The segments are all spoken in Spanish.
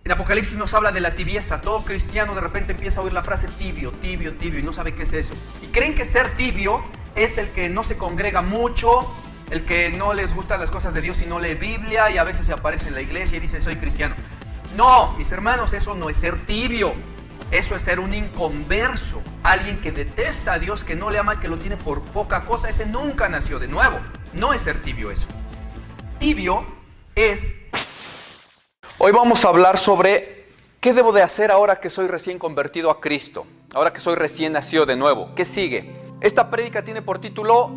En Apocalipsis nos habla de la tibieza. Todo cristiano de repente empieza a oír la frase tibio, tibio, tibio, y no sabe qué es eso. Y creen que ser tibio es el que no se congrega mucho, el que no les gustan las cosas de Dios y no lee Biblia, y a veces se aparece en la iglesia y dice soy cristiano. No, mis hermanos, eso no es ser tibio. Eso es ser un inconverso. Alguien que detesta a Dios, que no le ama, que lo tiene por poca cosa. Ese nunca nació de nuevo. No es ser tibio eso. Tibio es... Hoy vamos a hablar sobre qué debo de hacer ahora que soy recién convertido a Cristo, ahora que soy recién nacido de nuevo. ¿Qué sigue? Esta prédica tiene por título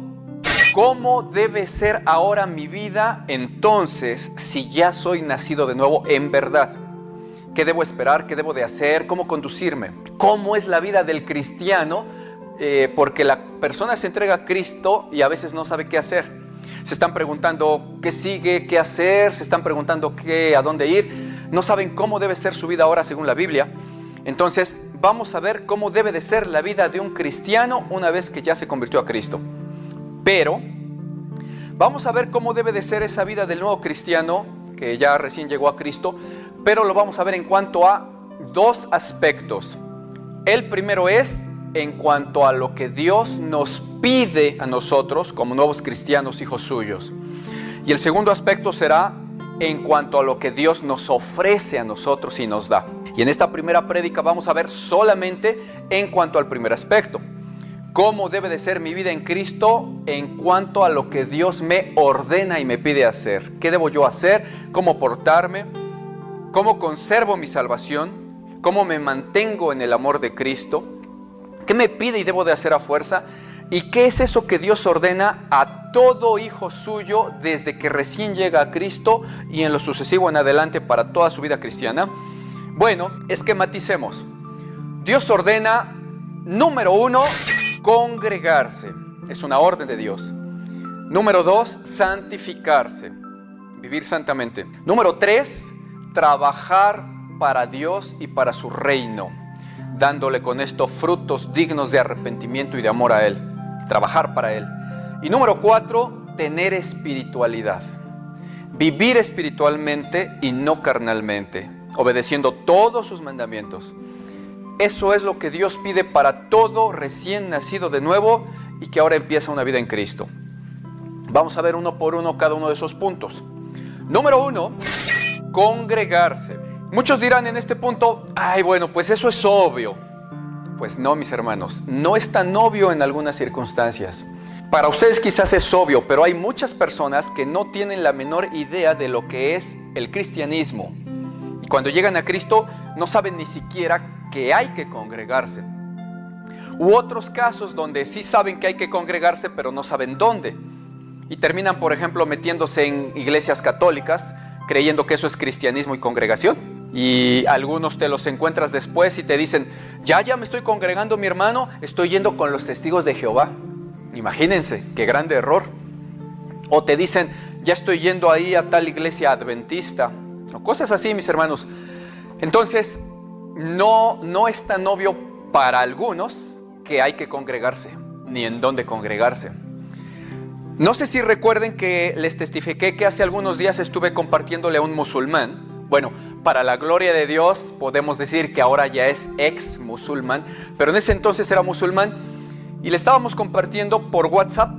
¿cómo debe ser ahora mi vida entonces si ya soy nacido de nuevo en verdad? ¿Qué debo esperar? ¿Qué debo de hacer? ¿Cómo conducirme? ¿Cómo es la vida del cristiano? Porque la persona se entrega a Cristo y a veces no sabe qué hacer. Se están preguntando qué sigue, qué hacer, se están preguntando a dónde ir. No saben cómo debe ser su vida ahora según la Biblia. Entonces vamos a ver cómo debe de ser la vida de un cristiano una vez que ya se convirtió a Cristo. Pero vamos a ver cómo debe de ser esa vida del nuevo cristiano que ya recién llegó a Cristo, pero lo vamos a ver en cuanto a dos aspectos. El primero es en cuanto a lo que Dios nos pide a nosotros como nuevos cristianos, hijos suyos. Y el segundo aspecto será en cuanto a lo que Dios nos ofrece a nosotros y nos da. Y en esta primera prédica vamos a ver solamente en cuanto al primer aspecto. Cómo debe de ser mi vida en Cristo en cuanto a lo que Dios me ordena y me pide hacer. ¿Qué debo yo hacer? ¿Cómo portarme? ¿Cómo conservo mi salvación? ¿Cómo me mantengo en el amor de Cristo? ¿Qué me pide y debo de hacer a fuerza? ¿Y qué es eso que Dios ordena a todo hijo suyo desde que recién llega a Cristo y en lo sucesivo en adelante para toda su vida cristiana? Bueno, esquematicemos. Dios ordena, número 1, congregarse. Es una orden de Dios. Número 2, santificarse. Vivir santamente. Número 3, trabajar para Dios y para su reino, dándole con esto frutos dignos de arrepentimiento y de amor a Él. Trabajar para Él. Y número 4, tener espiritualidad. Vivir espiritualmente y no carnalmente, obedeciendo todos sus mandamientos. Eso es lo que Dios pide para todo recién nacido de nuevo y que ahora empieza una vida en Cristo. Vamos a ver uno por uno cada uno de esos puntos. Número 1, congregarse. Muchos dirán en este punto, ay, bueno, pues eso es obvio. Pues no, mis hermanos, no es tan obvio en algunas circunstancias. Para ustedes quizás es obvio, pero hay muchas personas que no tienen la menor idea de lo que es el cristianismo. Y cuando llegan a Cristo, no saben ni siquiera que hay que congregarse. U otros casos donde sí saben que hay que congregarse, pero no saben dónde. Y terminan, por ejemplo, metiéndose en iglesias católicas, creyendo que eso es cristianismo y congregación. Y algunos te los encuentras después y te dicen, ya me estoy congregando, mi hermano, estoy yendo con los testigos de Jehová. Imagínense, qué grande error. O te dicen, ya estoy yendo ahí a tal iglesia adventista. O cosas así, mis hermanos. Entonces, no es tan obvio para algunos que hay que congregarse, ni en dónde congregarse. No sé si recuerden que les testifiqué que hace algunos días estuve compartiéndole a un musulmán. Bueno, para la gloria de Dios podemos decir que ahora ya es ex musulmán, pero en ese entonces era musulmán y le estábamos compartiendo por WhatsApp,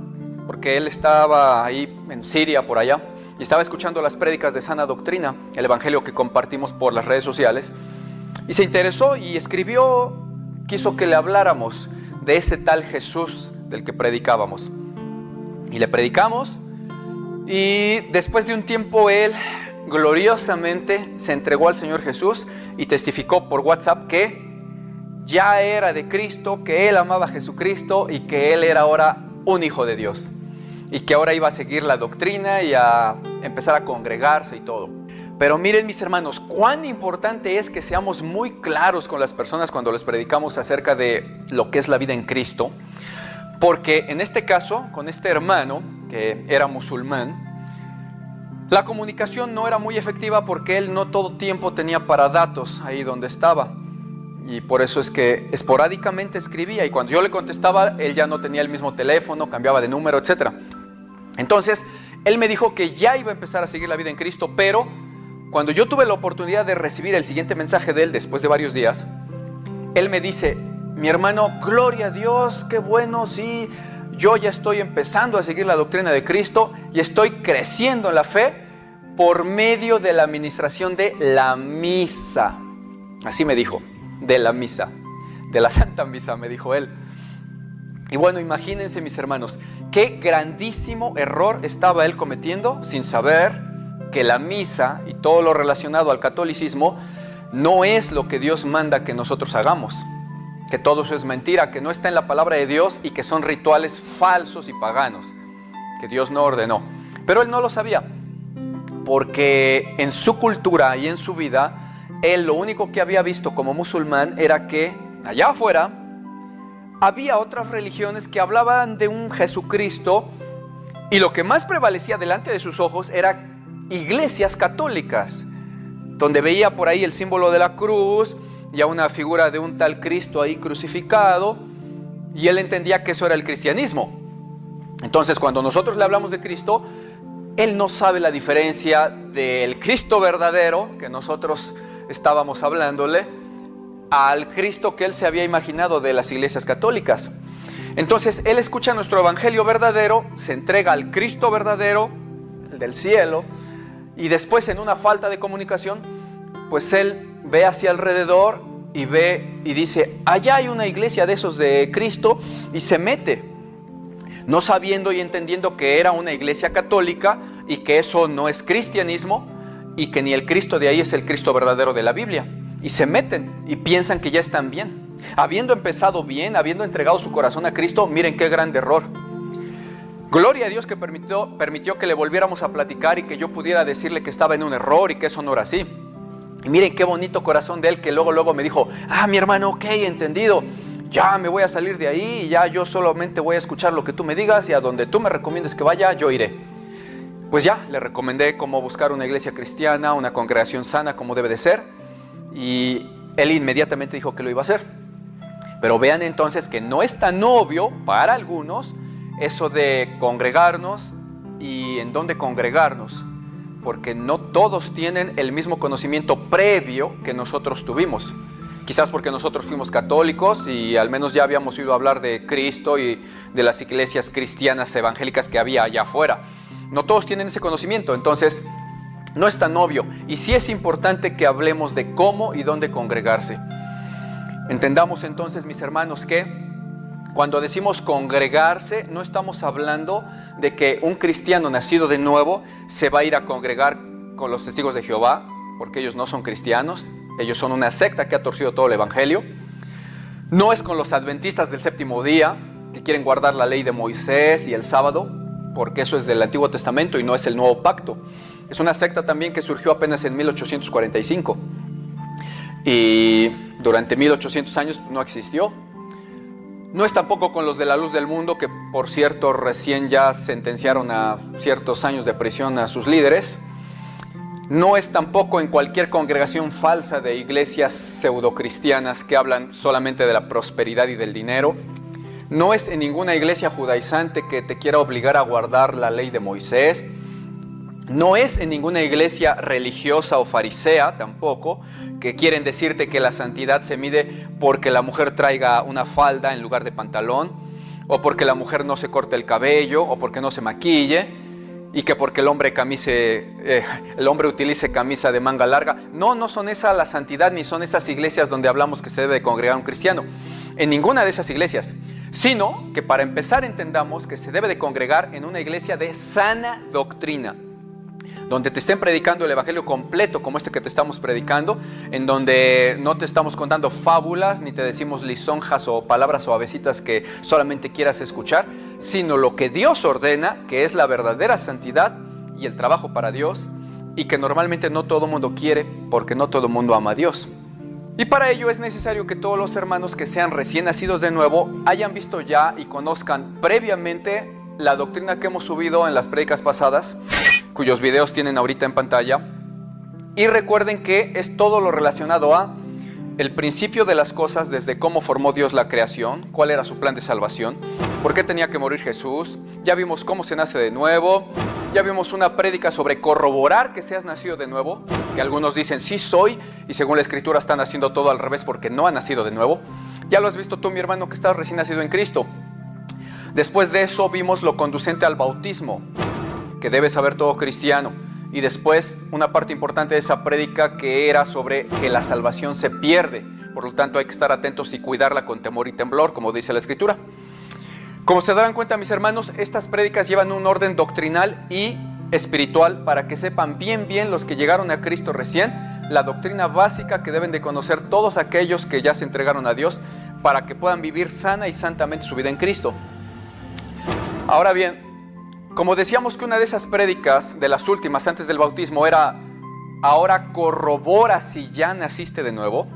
porque él estaba ahí en Siria, por allá, y estaba escuchando las prédicas de sana doctrina, el evangelio que compartimos por las redes sociales, y se interesó y escribió, quiso que le habláramos de ese tal Jesús del que predicábamos. Y le predicamos, y después de un tiempo él gloriosamente se entregó al Señor Jesús y testificó por WhatsApp que ya era de Cristo, que él amaba a Jesucristo y que él era ahora un hijo de Dios y que ahora iba a seguir la doctrina y a empezar a congregarse y todo. Pero miren, mis hermanos, cuán importante es que seamos muy claros con las personas cuando les predicamos acerca de lo que es la vida en Cristo, porque en este caso, con este hermano que era musulmán, la comunicación no era muy efectiva porque él no todo tiempo tenía para datos ahí donde estaba. Y por eso es que esporádicamente escribía y cuando yo le contestaba, él ya no tenía el mismo teléfono, cambiaba de número, etc. Entonces, él me dijo que ya iba a empezar a seguir la vida en Cristo, pero cuando yo tuve la oportunidad de recibir el siguiente mensaje de él después de varios días, él me dice: mi hermano, gloria a Dios, qué bueno, sí, yo ya estoy empezando a seguir la doctrina de Cristo y estoy creciendo en la fe por medio de la administración de la misa. Así me dijo, de la misa, de la Santa Misa, me dijo él. Y bueno, imagínense, mis hermanos, qué grandísimo error estaba él cometiendo sin saber que la misa y todo lo relacionado al catolicismo no es lo que Dios manda que nosotros hagamos, que todo eso es mentira, que no está en la palabra de Dios y que son rituales falsos y paganos, que Dios no ordenó. Pero él no lo sabía, porque en su cultura y en su vida, él lo único que había visto como musulmán era que allá afuera había otras religiones que hablaban de un Jesucristo, y lo que más prevalecía delante de sus ojos era iglesias católicas, donde veía por ahí el símbolo de la cruz y a una figura de un tal Cristo ahí crucificado, y él entendía que eso era el cristianismo. Entonces, cuando nosotros le hablamos de Cristo, él no sabe la diferencia del Cristo verdadero que nosotros estábamos hablándole al Cristo que él se había imaginado de las iglesias católicas. Entonces él escucha nuestro evangelio verdadero, se entrega al Cristo verdadero, el del cielo, y después, en una falta de comunicación, pues él ve hacia alrededor y ve y dice: allá hay una iglesia de esos de Cristo, y se mete, no sabiendo y entendiendo que era una iglesia católica y que eso no es cristianismo y que ni el Cristo de ahí es el Cristo verdadero de la Biblia. Y se meten y piensan que ya están bien. Habiendo empezado bien, habiendo entregado su corazón a Cristo, miren qué gran error. Gloria a Dios que permitió que le volviéramos a platicar y que yo pudiera decirle que estaba en un error y que eso no era así. Y miren qué bonito corazón de él, que luego me dijo: mi hermano, ok, entendido, ya me voy a salir de ahí y ya yo solamente voy a escuchar lo que tú me digas, y a donde tú me recomiendes que vaya, yo iré. Pues ya, le recomendé cómo buscar una iglesia cristiana, una congregación sana como debe de ser, y él inmediatamente dijo que lo iba a hacer. Pero vean entonces que no es tan obvio para algunos eso de congregarnos y en dónde congregarnos, porque no todos tienen el mismo conocimiento previo que nosotros tuvimos. Quizás porque nosotros fuimos católicos y al menos ya habíamos oído hablar de Cristo y de las iglesias cristianas evangélicas que había allá afuera. No todos tienen ese conocimiento, entonces no es tan obvio. Y sí es importante que hablemos de cómo y dónde congregarse. Entendamos entonces, mis hermanos, que cuando decimos congregarse, no estamos hablando de que un cristiano nacido de nuevo se va a ir a congregar con los testigos de Jehová, porque ellos no son cristianos, ellos son una secta que ha torcido todo el evangelio. No es con los adventistas del séptimo día, que quieren guardar la ley de Moisés y el sábado, porque eso es del Antiguo Testamento y no es el Nuevo Pacto. Es una secta también que surgió apenas en 1845 y durante 1800 años no existió. No es tampoco con los de la Luz del Mundo, que por cierto recién ya sentenciaron a ciertos años de prisión a sus líderes. No es tampoco en cualquier congregación falsa de iglesias pseudocristianas que hablan solamente de la prosperidad y del dinero. No es en ninguna iglesia judaizante que te quiera obligar a guardar la ley de Moisés. No es en ninguna iglesia religiosa o farisea tampoco, que quieren decirte que la santidad se mide porque la mujer traiga una falda en lugar de pantalón, o porque la mujer no se corte el cabello, o porque no se maquille, y que porque el hombre utilice camisa de manga larga. No son esa la santidad, ni son esas iglesias donde hablamos que se debe de congregar un cristiano. En ninguna de esas iglesias. Sino que para empezar entendamos que se debe de congregar en una iglesia de sana doctrina, donde te estén predicando el evangelio completo como este que te estamos predicando, en donde no te estamos contando fábulas, ni te decimos lisonjas o palabras suavecitas que solamente quieras escuchar, sino lo que Dios ordena, que es la verdadera santidad y el trabajo para Dios, y que normalmente no todo mundo quiere, porque no todo mundo ama a Dios. Y para ello es necesario que todos los hermanos que sean recién nacidos de nuevo hayan visto ya y conozcan previamente la doctrina que hemos subido en las prédicas pasadas, cuyos videos tienen ahorita en pantalla, y recuerden que es todo lo relacionado a el principio de las cosas, desde cómo formó Dios la creación, cuál era su plan de salvación, por qué tenía que morir Jesús, ya vimos cómo se nace de nuevo, Ya vimos una prédica sobre corroborar que seas nacido de nuevo, que algunos dicen sí soy, y según la Escritura están haciendo todo al revés porque no han nacido de nuevo. Ya lo has visto tú, mi hermano, que estás recién nacido en Cristo. Después de eso vimos lo conducente al bautismo, que debe saber todo cristiano. Y después una parte importante de esa prédica que era sobre que la salvación se pierde. Por lo tanto hay que estar atentos y cuidarla con temor y temblor, como dice la Escritura. Como se darán cuenta, mis hermanos, estas prédicas llevan un orden doctrinal y espiritual para que sepan bien los que llegaron a Cristo recién, la doctrina básica que deben de conocer todos aquellos que ya se entregaron a Dios para que puedan vivir sana y santamente su vida en Cristo. Ahora bien, como decíamos que una de esas prédicas, de las últimas antes del bautismo, era ahora corrobora si ya naciste de nuevo,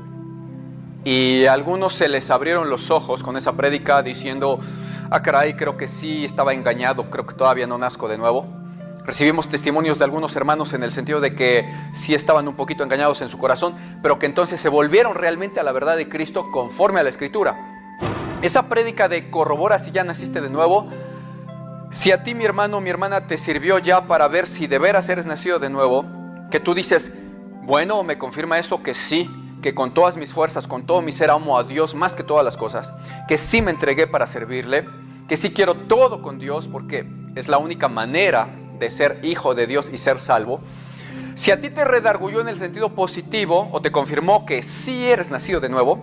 y a algunos se les abrieron los ojos con esa prédica diciendo, ah caray, creo que sí estaba engañado, creo que todavía no nazco de nuevo. Recibimos testimonios de algunos hermanos en el sentido de que sí estaban un poquito engañados en su corazón, pero que entonces se volvieron realmente a la verdad de Cristo conforme a la Escritura. Esa prédica de corrobora si ya naciste de nuevo, si a ti, mi hermano o mi hermana, te sirvió ya para ver si de veras eres nacido de nuevo, que tú dices, bueno, me confirma esto que sí, que con todas mis fuerzas, con todo mi ser amo a Dios más que todas las cosas, que sí me entregué para servirle, que sí quiero todo con Dios porque es la única manera de ser hijo de Dios y ser salvo. Si a ti te redarguyó en el sentido positivo o te confirmó que sí eres nacido de nuevo,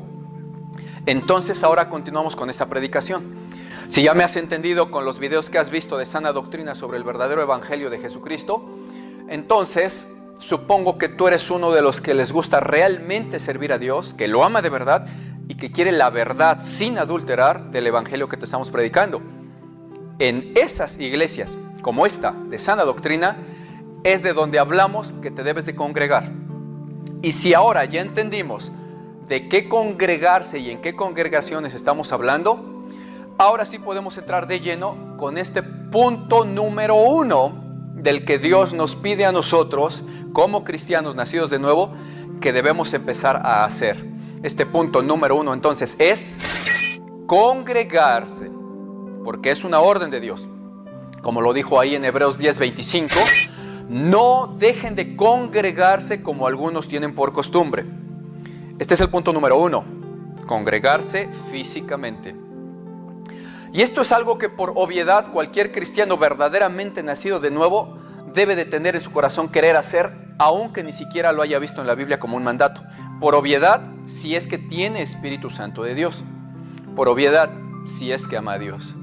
entonces ahora continuamos con esta predicación. Si ya me has entendido con los videos que has visto de sana doctrina sobre el verdadero evangelio de Jesucristo, entonces supongo que tú eres uno de los que les gusta realmente servir a Dios, que lo ama de verdad y que quiere la verdad sin adulterar del evangelio que te estamos predicando. En esas iglesias, como esta, de sana doctrina, es de donde hablamos que te debes de congregar. Y si ahora ya entendimos de qué congregarse y en qué congregaciones estamos hablando, ahora sí podemos entrar de lleno con este punto número 1 del que Dios nos pide a nosotros, como cristianos nacidos de nuevo, que debemos empezar a hacer. Este punto número 1 entonces es congregarse, porque es una orden de Dios. Como lo dijo ahí en Hebreos 10:25, no dejen de congregarse como algunos tienen por costumbre. Este es el punto número 1, congregarse físicamente. Y esto es algo que por obviedad cualquier cristiano verdaderamente nacido de nuevo debe de tener en su corazón querer hacer, aunque ni siquiera lo haya visto en la Biblia como un mandato. Por obviedad, si es que tiene Espíritu Santo de Dios. Por obviedad, si es que ama a Dios.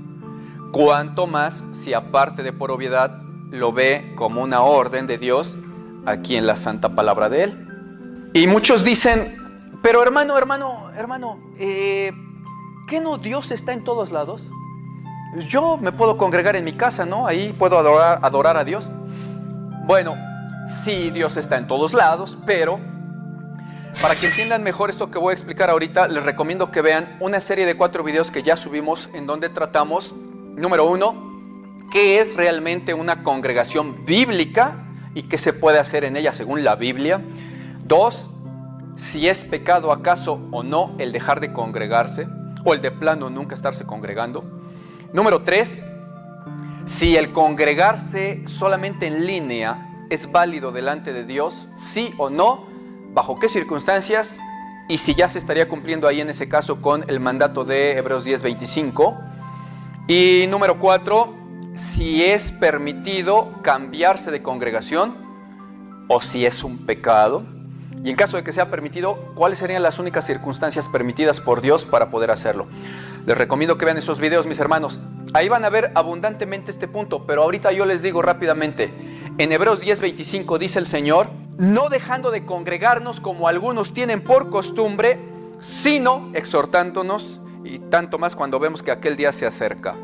Cuanto más si aparte de por obviedad lo ve como una orden de Dios aquí en la santa palabra de Él. Y muchos dicen, pero hermano, ¿qué no Dios está en todos lados? Yo me puedo congregar en mi casa, ¿no? Ahí puedo adorar a Dios. Bueno, sí, Dios está en todos lados, pero para que entiendan mejor esto que voy a explicar ahorita, les recomiendo que vean una serie de 4 videos que ya subimos en donde tratamos, número 1, qué es realmente una congregación bíblica y qué se puede hacer en ella según la Biblia. 2, si es pecado acaso o no el dejar de congregarse o el de plano nunca estarse congregando. Número 3, si el congregarse solamente en línea es válido delante de Dios, sí o no, bajo qué circunstancias y si ya se estaría cumpliendo ahí en ese caso con el mandato de Hebreos 10:25. Y número 4, si es permitido cambiarse de congregación o si es un pecado. Y en caso de que sea permitido, ¿cuáles serían las únicas circunstancias permitidas por Dios para poder hacerlo? Les recomiendo que vean esos videos, mis hermanos. Ahí van a ver abundantemente este punto, pero ahorita yo les digo rápidamente. En Hebreos 10:25 dice el Señor, no dejando de congregarnos como algunos tienen por costumbre, sino exhortándonos, y tanto más cuando vemos que aquel día se acerca.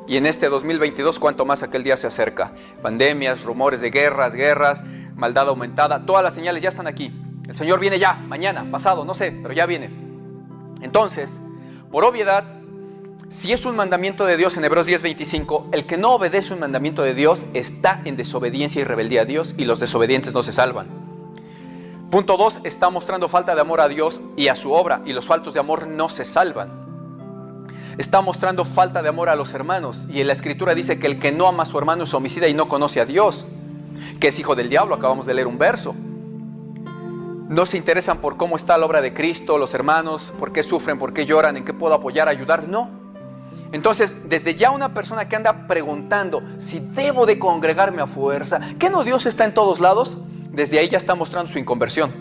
Y en este 2022, cuanto más aquel día se acerca. Pandemias, rumores de guerras, maldad aumentada, todas las señales ya están aquí. El Señor viene ya, mañana, pasado, no sé, pero ya viene. Entonces, por obviedad, si es un mandamiento de Dios en Hebreos 10:25, el que no obedece un mandamiento de Dios está en desobediencia y rebeldía a Dios, y los desobedientes no se salvan. Punto 2, está mostrando falta de amor a Dios y a su obra, y los faltos de amor no se salvan. está mostrando falta de amor a los hermanos. Y en la Escritura dice que el que no ama a su hermano es homicida y no conoce a Dios, que es hijo del diablo. Acabamos de leer un verso. No se interesan por cómo está la obra de Cristo, los hermanos, por qué sufren, por qué lloran, en qué puedo apoyar, ayudar. No. Entonces, desde ya una persona que anda preguntando si debo de congregarme a fuerza, ¿qué no Dios está en todos lados? Desde ahí ya está mostrando su inconversión.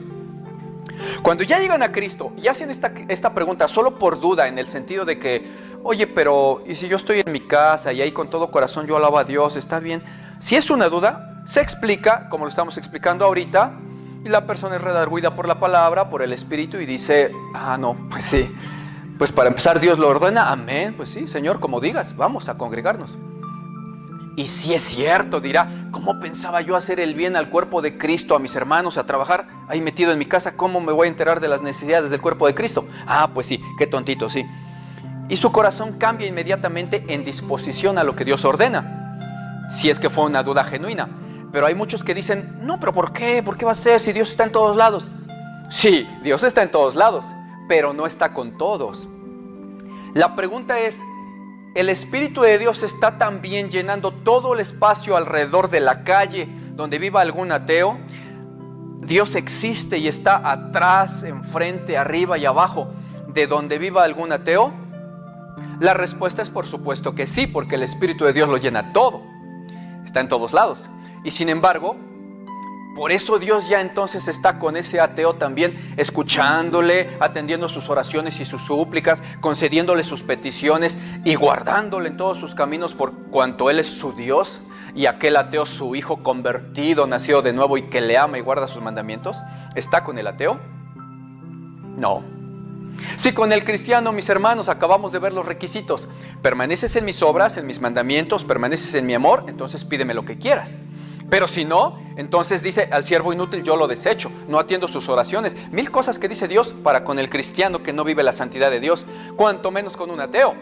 Cuando ya llegan a Cristo y hacen esta pregunta solo por duda, en el sentido de que, oye, pero ¿y si yo estoy en mi casa y ahí con todo corazón yo alabo a Dios? ¿Está bien? Si es una duda, se explica, como lo estamos explicando ahorita, y la persona es redarguida por la palabra, por el Espíritu, y dice, no, pues sí, pues para empezar Dios lo ordena, amén, pues sí, Señor, como digas, vamos a congregarnos. Y si es cierto, dirá, ¿cómo pensaba yo hacer el bien al cuerpo de Cristo, a mis hermanos, a trabajar ahí metido en mi casa? ¿Cómo me voy a enterar de las necesidades del cuerpo de Cristo? Pues sí, qué tontito, sí. Y su corazón cambia inmediatamente en disposición a lo que Dios ordena, si es que fue una duda genuina. Pero hay muchos que dicen, no, pero ¿por qué? ¿Por qué va a ser si Dios está en todos lados? Sí, Dios está en todos lados, pero no está con todos. La pregunta es, ¿el Espíritu de Dios está también llenando todo el espacio alrededor de la calle donde viva algún ateo? ¿Dios existe y está atrás, enfrente, arriba y abajo de donde viva algún ateo? La respuesta es por supuesto que sí, porque el Espíritu de Dios lo llena todo. Está en todos lados. Y sin embargo, por eso Dios ya entonces está con ese ateo también, escuchándole, atendiendo sus oraciones y sus súplicas, concediéndole sus peticiones y guardándole en todos sus caminos por cuanto Él es su Dios y aquel ateo su hijo convertido, nacido de nuevo y que le ama y guarda sus mandamientos. ¿Está con el ateo? No. Si con el cristiano, mis hermanos, acabamos de ver los requisitos, permaneces en mis obras, en mis mandamientos, permaneces en mi amor, entonces pídeme lo que quieras. Pero si no, entonces dice, al siervo inútil yo lo desecho, no atiendo sus oraciones. 1000 cosas que dice Dios para con el cristiano que no vive la santidad de Dios, cuanto menos con un ateo.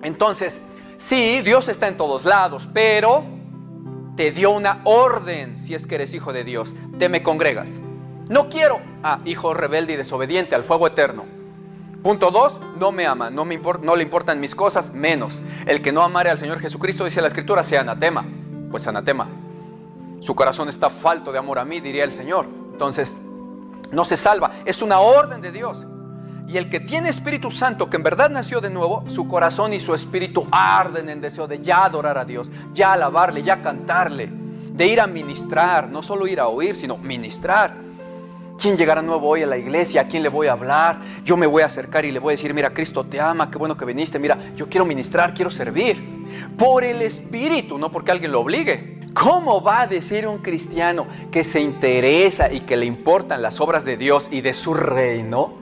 Entonces, sí, Dios está en todos lados, pero te dio una orden si es que eres hijo de Dios. Te me congregas. No quiero, hijo rebelde y desobediente al fuego eterno. Punto 2, no me ama, no le importan mis cosas, menos. El que no amare al Señor Jesucristo, dice la Escritura, sea anatema. Pues anatema. Su corazón está falto de amor a mí, diría el Señor. Entonces, no se salva. Es una orden de Dios. Y el que tiene Espíritu Santo, que en verdad nació de nuevo, su corazón y su espíritu arden en deseo de ya adorar a Dios, ya alabarle, ya cantarle, de ir a ministrar, no solo ir a oír, sino ministrar. ¿Quién llegará nuevo hoy a la iglesia? ¿A quién le voy a hablar? Yo me voy a acercar y le voy a decir, mira, Cristo te ama, qué bueno que viniste, mira, yo quiero ministrar, quiero servir. Por el Espíritu, no porque alguien lo obligue. ¿Cómo va a decir un cristiano que se interesa y que le importan las obras de Dios y de su reino?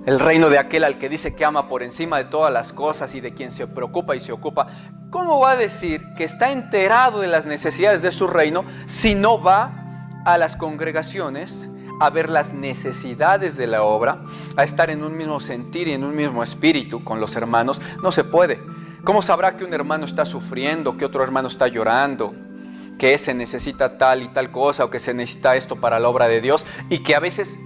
El reino de aquel al que dice que ama por encima de todas las cosas y de quien se preocupa y se ocupa. ¿Cómo va a decir que está enterado de las necesidades de su reino si no va a las congregaciones a ver las necesidades de la obra, a estar en un mismo sentir y en un mismo espíritu con los hermanos? No se puede. ¿Cómo sabrá que un hermano está sufriendo, que otro hermano está llorando, que ese necesita tal y tal cosa o que se necesita esto para la obra de Dios? Y que a veces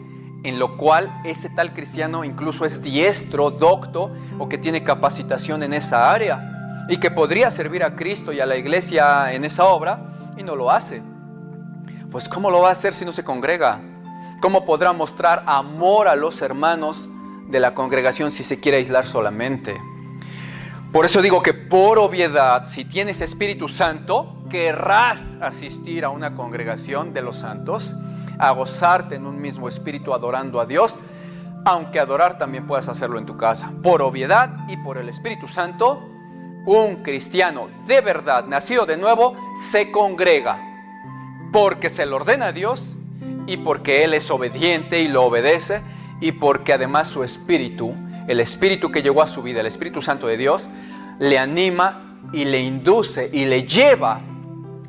en lo cual ese tal cristiano incluso es diestro, docto o que tiene capacitación en esa área y que podría servir a Cristo y a la iglesia en esa obra y no lo hace. Pues ¿cómo lo va a hacer si no se congrega? ¿Cómo podrá mostrar amor a los hermanos de la congregación si se quiere aislar solamente? Por eso digo que por obviedad, si tienes Espíritu Santo, querrás asistir a una congregación de los santos, a gozarte en un mismo espíritu adorando a Dios, aunque adorar también puedas hacerlo en tu casa. Por obviedad y por el Espíritu Santo, un cristiano de verdad, nacido de nuevo, se congrega, porque se lo ordena a Dios y porque Él es obediente y lo obedece, y porque además su espíritu, el espíritu que llegó a su vida, el Espíritu Santo de Dios, le anima y le induce y le lleva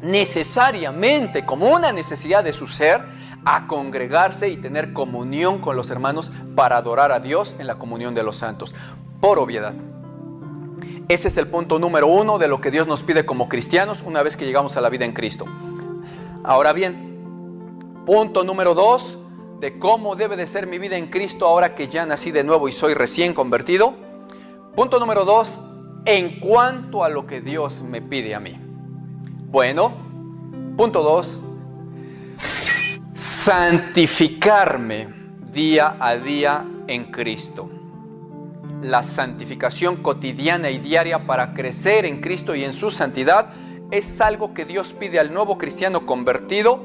necesariamente, como una necesidad de su ser, a congregarse y tener comunión con los hermanos para adorar a Dios en la comunión de los santos, por obviedad. Ese es el punto número 1 de lo que Dios nos pide como cristianos una vez que llegamos a la vida en Cristo. Ahora bien, punto número 2 de cómo debe de ser mi vida en Cristo ahora que ya nací de nuevo y soy recién convertido. Punto número 2, en cuanto a lo que Dios me pide a mí. Bueno, punto 2, santificarme día a día en Cristo. La santificación cotidiana y diaria para crecer en Cristo y en su santidad es algo que Dios pide al nuevo cristiano convertido.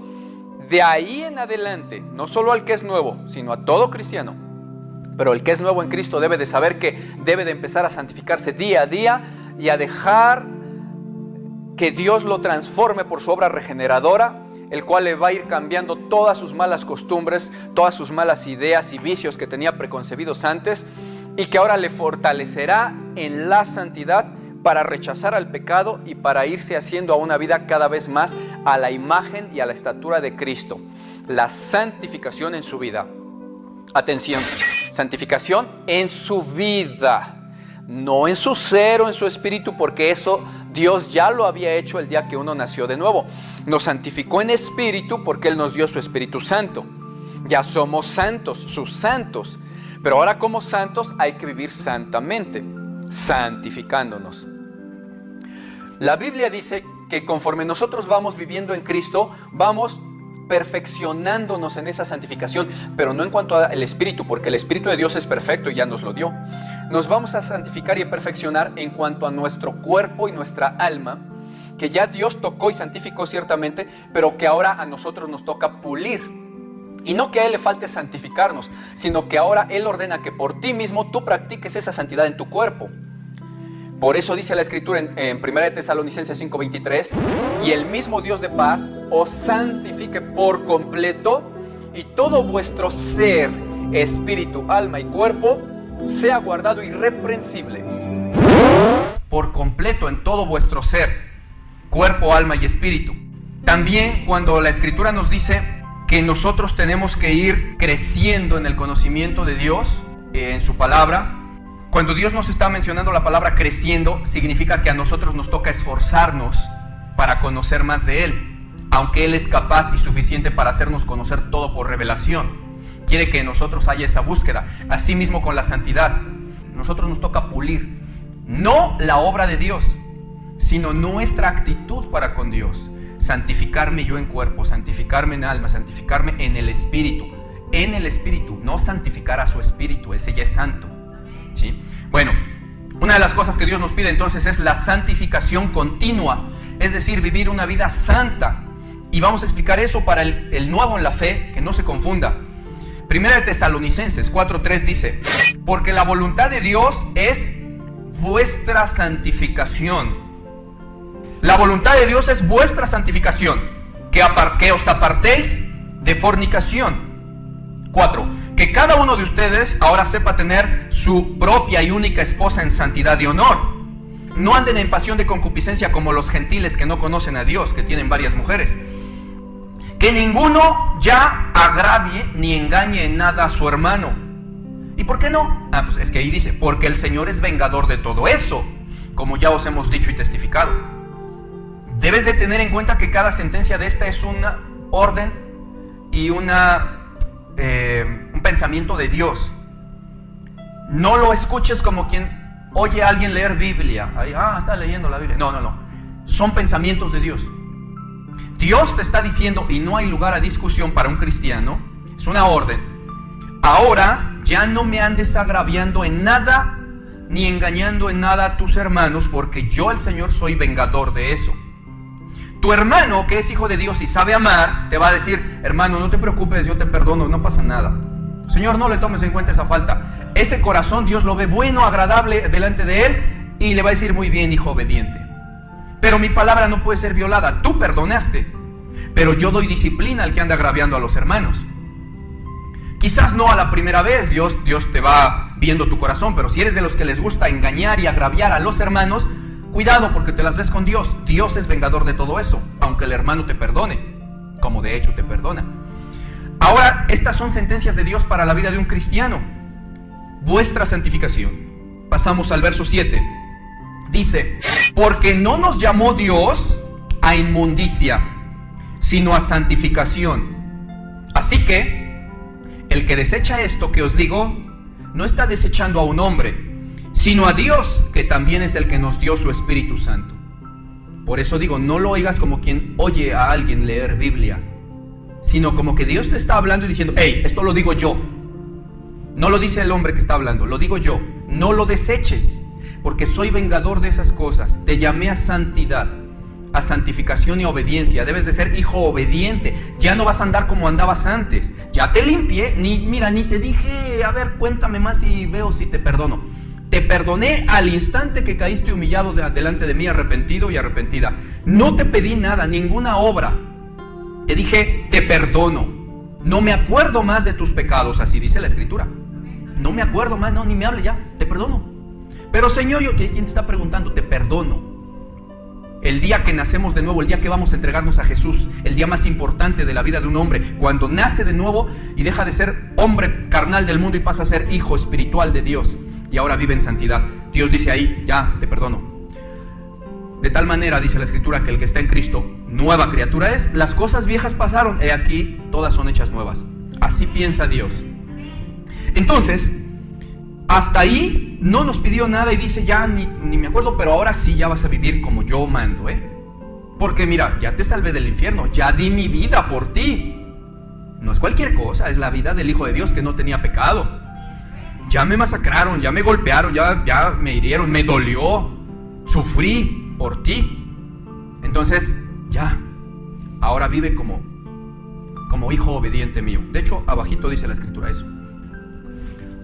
De ahí en adelante, no solo al que es nuevo, sino a todo cristiano. Pero el que es nuevo en Cristo debe de saber que debe de empezar a santificarse día a día y a dejar que Dios lo transforme por su obra regeneradora, el cual le va a ir cambiando todas sus malas costumbres, todas sus malas ideas y vicios que tenía preconcebidos antes, y que ahora le fortalecerá en la santidad para rechazar al pecado y para irse haciendo a una vida cada vez más a la imagen y a la estatura de Cristo. La santificación en su vida. Atención, santificación en su vida, no en su ser o en su espíritu, porque eso Dios ya lo había hecho el día que uno nació de nuevo. Nos santificó en espíritu porque Él nos dio su Espíritu Santo. Ya somos santos, sus santos. Pero ahora como santos hay que vivir santamente, santificándonos. La Biblia dice que conforme nosotros vamos viviendo en Cristo, vamos perfeccionándonos en esa santificación, pero no en cuanto al Espíritu, porque el Espíritu de Dios es perfecto y ya nos lo dio. Nos vamos a santificar y a perfeccionar en cuanto a nuestro cuerpo y nuestra alma, que ya Dios tocó y santificó ciertamente, pero que ahora a nosotros nos toca pulir. Y no que a Él le falte santificarnos, sino que ahora Él ordena que por ti mismo tú practiques esa santidad en tu cuerpo. Por eso dice la Escritura en 1 Tesalonicenses 5:23, y el mismo Dios de paz os santifique por completo, y todo vuestro ser, espíritu, alma y cuerpo sea guardado irreprensible. Por completo en todo vuestro ser, cuerpo, alma y espíritu. También cuando la Escritura nos dice que nosotros tenemos que ir creciendo en el conocimiento de Dios, en su palabra. Cuando Dios nos está mencionando la palabra creciendo, significa que a nosotros nos toca esforzarnos para conocer más de Él, aunque Él es capaz y suficiente para hacernos conocer todo por revelación. Quiere que nosotros haya esa búsqueda. Asimismo con la santidad, nosotros nos toca pulir, no la obra de Dios, sino nuestra actitud para con Dios. Santificarme yo en cuerpo, santificarme en alma, santificarme en el espíritu. En el espíritu, no santificar a su espíritu, ese ya es santo. ¿Sí? Bueno, una de las cosas que Dios nos pide entonces es la santificación continua, es decir, vivir una vida santa. Y vamos a explicar eso para el nuevo en la fe, que no se confunda. 1 Tesalonicenses 4:3 dice, porque la voluntad de Dios es vuestra santificación. La voluntad de Dios es vuestra santificación, que os apartéis de fornicación. 4. Que cada uno de ustedes ahora sepa tener su propia y única esposa en santidad y honor. No anden en pasión de concupiscencia como los gentiles que no conocen a Dios, que tienen varias mujeres. Que ninguno ya agravie ni engañe en nada a su hermano. ¿Y por qué no? Pues es que ahí dice, porque el Señor es vengador de todo eso, como ya os hemos dicho y testificado. Debes de tener en cuenta que cada sentencia de esta es una orden y un pensamiento de Dios. No lo escuches como quien oye a alguien leer Biblia. Ahí, está leyendo la Biblia. No. Son pensamientos de Dios. Dios te está diciendo, y no hay lugar a discusión para un cristiano, es una orden. Ahora ya no me andes agraviando en nada, ni engañando en nada a tus hermanos, porque yo el Señor soy vengador de eso. Tu hermano, que es hijo de Dios y sabe amar, te va a decir, hermano, no te preocupes, yo te perdono, no pasa nada. Señor, no le tomes en cuenta esa falta. Ese corazón Dios lo ve bueno, agradable delante de Él, y le va a decir, muy bien, hijo obediente. Pero mi palabra no puede ser violada. Tú perdonaste, pero yo doy disciplina al que anda agraviando a los hermanos. Quizás no a la primera vez, Dios te va viendo tu corazón, pero si eres de los que les gusta engañar y agraviar a los hermanos, cuidado, porque te las ves con Dios. Dios es vengador de todo eso, aunque el hermano te perdone, como de hecho te perdona. Ahora, estas son sentencias de Dios para la vida de un cristiano. Vuestra santificación. Pasamos al verso 7. Dice, porque no nos llamó Dios a inmundicia, sino a santificación. Así que, el que desecha esto que os digo, no está desechando a un hombre, sino a Dios, que también es el que nos dio su Espíritu Santo. Por eso digo, no lo oigas como quien oye a alguien leer Biblia, sino como que Dios te está hablando y diciendo, hey, esto lo digo yo. No lo dice el hombre que está hablando, lo digo yo. No lo deseches, porque soy vengador de esas cosas. Te llamé a santidad, a santificación y obediencia. Debes de ser hijo obediente. Ya no vas a andar como andabas antes. Ya te limpié, ni te dije, a ver, cuéntame más y veo si te perdono. Te perdoné al instante que caíste humillado delante de mí, arrepentido y arrepentida. No te pedí nada, ninguna obra. Te dije, te perdono. No me acuerdo más de tus pecados, así dice la Escritura. No me acuerdo más, no, ni me hables ya, te perdono. Pero Señor, ¿quién te está preguntando? Te perdono. El día que nacemos de nuevo, el día que vamos a entregarnos a Jesús, el día más importante de la vida de un hombre, cuando nace de nuevo y deja de ser hombre carnal del mundo y pasa a ser hijo espiritual de Dios, y ahora vive en santidad. Dios dice ahí, ya, te perdono. De tal manera, dice la Escritura, que el que está en Cristo, nueva criatura es. Las cosas viejas pasaron, he aquí, todas son hechas nuevas. Así piensa Dios. Entonces, hasta ahí no nos pidió nada y dice, ya ni me acuerdo, pero ahora sí ya vas a vivir como yo mando, Porque mira, ya te salvé del infierno, ya di mi vida por ti. No es cualquier cosa, es la vida del Hijo de Dios que no tenía pecado. Ya me masacraron, ya me golpearon, ya me hirieron, me dolió, sufrí por ti. Entonces, ya, ahora vive como hijo obediente mío. De hecho, abajito dice la Escritura eso.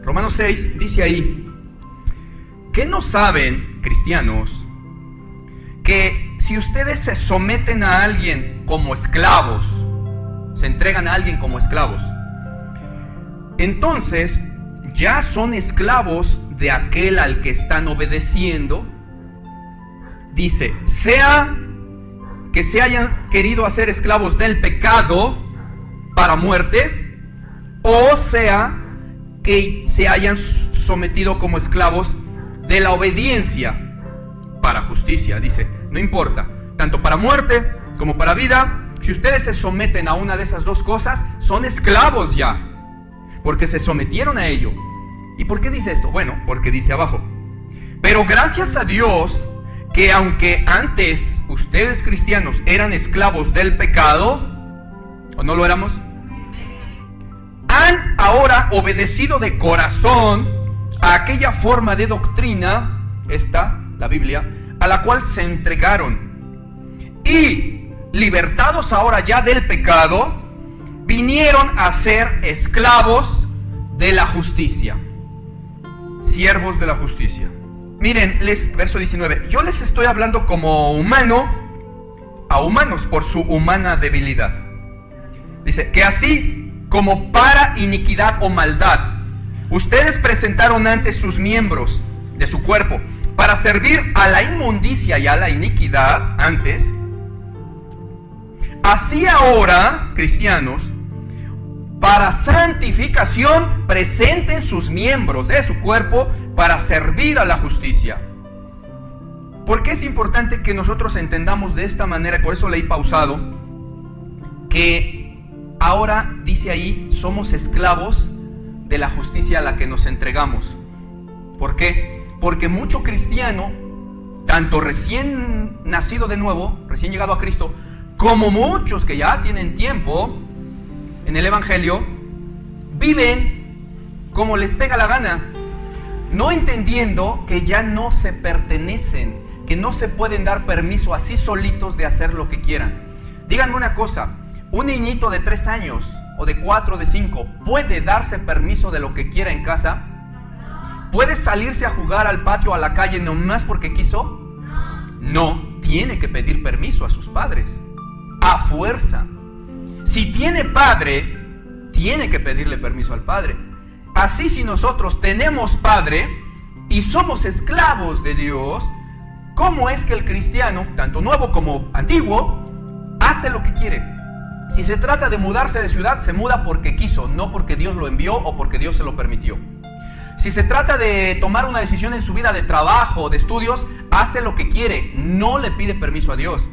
Romanos 6 dice ahí, ¿qué no saben, cristianos, que si ustedes se someten a alguien como esclavos, se entregan a alguien como esclavos, entonces ya son esclavos de aquel al que están obedeciendo? Dice, sea que se hayan querido hacer esclavos del pecado para muerte, o sea que se hayan sometido como esclavos de la obediencia para justicia. Dice, no importa, tanto para muerte como para vida, si ustedes se someten a una de esas dos cosas, son esclavos ya, porque se sometieron a ello. ¿Y por qué dice esto? Bueno, porque dice abajo, pero gracias a Dios, que aunque antes ustedes cristianos eran esclavos del pecado, ¿o no lo éramos?, han ahora obedecido de corazón a aquella forma de doctrina, la Biblia, a la cual se entregaron. Y libertados ahora ya del pecado, vinieron a ser esclavos de la justicia, siervos de la justicia. Miren, verso 19, yo les estoy hablando como humano a humanos por su humana debilidad. Dice, que así como para iniquidad o maldad, ustedes presentaron antes sus miembros de su cuerpo para servir a la inmundicia y a la iniquidad antes, así ahora, cristianos, para santificación, presenten sus miembros de su cuerpo para servir a la justicia. ¿Por qué es importante que nosotros entendamos de esta manera? Por eso leí pausado, que ahora dice ahí, somos esclavos de la justicia a la que nos entregamos. ¿Por qué? Porque mucho cristiano, tanto recién nacido de nuevo, recién llegado a Cristo, como muchos que ya tienen tiempo en el Evangelio, viven como les pega la gana, no entendiendo que ya no se pertenecen, que no se pueden dar permiso así solitos de hacer lo que quieran. Díganme una cosa, un niñito de 3 años, o de 4, de 5, ¿puede darse permiso de lo que quiera en casa? ¿Puede salirse a jugar al patio o a la calle nomás porque quiso? No, tiene que pedir permiso a sus padres, a fuerza. Si tiene padre, tiene que pedirle permiso al padre. Así, si nosotros tenemos padre y somos esclavos de Dios, ¿cómo es que el cristiano, tanto nuevo como antiguo, hace lo que quiere? Si se trata de mudarse de ciudad, se muda porque quiso, no porque Dios lo envió o porque Dios se lo permitió. Si se trata de tomar una decisión en su vida de trabajo, de estudios, hace lo que quiere, no le pide permiso a Dios.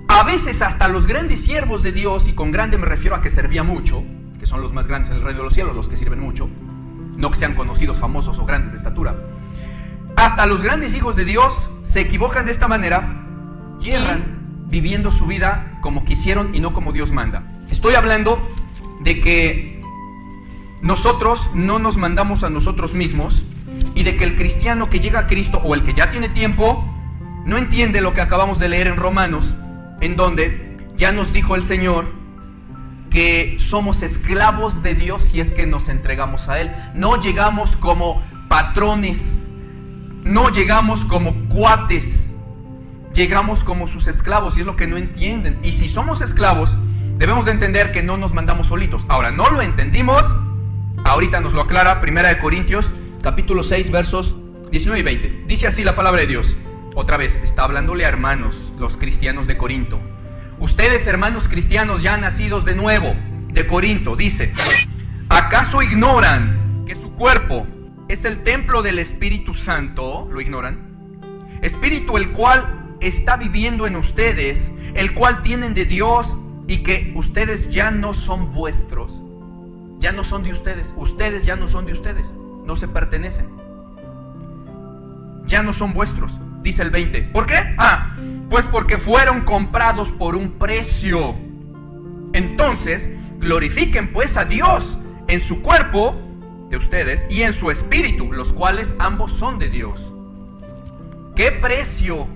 A veces hasta los grandes siervos de Dios, y con grande me refiero a que servía mucho, que son los más grandes en el reino de los cielos, los que sirven mucho, no que sean conocidos, famosos o grandes de estatura. hasta los grandes hijos de Dios se equivocan de esta manera y erran viviendo su vida como quisieron y no como Dios manda. Estoy hablando de que nosotros no nos mandamos a nosotros mismos y de que el cristiano que llega a Cristo o el que ya tiene tiempo no entiende lo que acabamos de leer en Romanos, en donde ya nos dijo el Señor que somos esclavos de Dios si es que nos entregamos a Él. No llegamos como patrones, no llegamos como cuates, llegamos como sus esclavos, y es lo que no entienden. Y si somos esclavos, debemos de entender que no nos mandamos solitos. Ahora, no lo entendimos, ahorita nos lo aclara 1 Corintios, capítulo 6, versos 19 y 20. Dice así la palabra de Dios. Otra vez, está hablándole a hermanos, los cristianos de Corinto. Ustedes, hermanos cristianos ya nacidos de nuevo, de Corinto, dice: ¿acaso ignoran que su cuerpo es el templo del Espíritu Santo? ¿Lo ignoran? Espíritu el cual está viviendo en ustedes, el cual tienen de Dios, y que ustedes ya no son vuestros. Ya no son de ustedes. Ustedes ya no son de ustedes. No se pertenecen. Ya no son vuestros. Dice el 20. ¿Por qué? Pues porque fueron comprados por un precio. Entonces, glorifiquen pues a Dios en su cuerpo de ustedes y en su espíritu, los cuales ambos son de Dios. ¿Qué precio?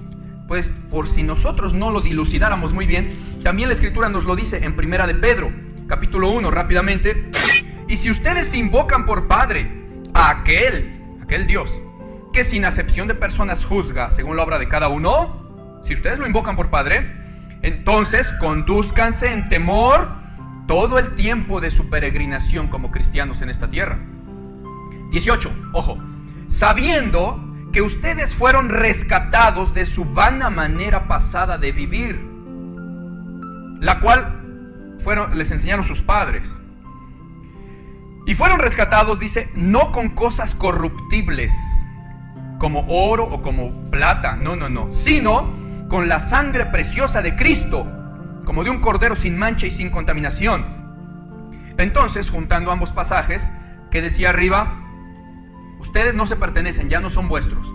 Pues por si nosotros no lo dilucidáramos muy bien, también la Escritura nos lo dice en 1 de Pedro, capítulo 1, rápidamente. Y si ustedes invocan por Padre a aquel Dios, que sin acepción de personas juzga según la obra de cada uno, si ustedes lo invocan por Padre, entonces condúzcanse en temor todo el tiempo de su peregrinación como cristianos en esta tierra. 18, ojo, sabiendo que ustedes fueron rescatados de su vana manera pasada de vivir, la cual les enseñaron sus padres. Y fueron rescatados, dice, no con cosas corruptibles, como oro o como plata, no, sino con la sangre preciosa de Cristo, como de un cordero sin mancha y sin contaminación. Entonces, juntando ambos pasajes, que decía arriba, ustedes no se pertenecen, ya no son vuestros.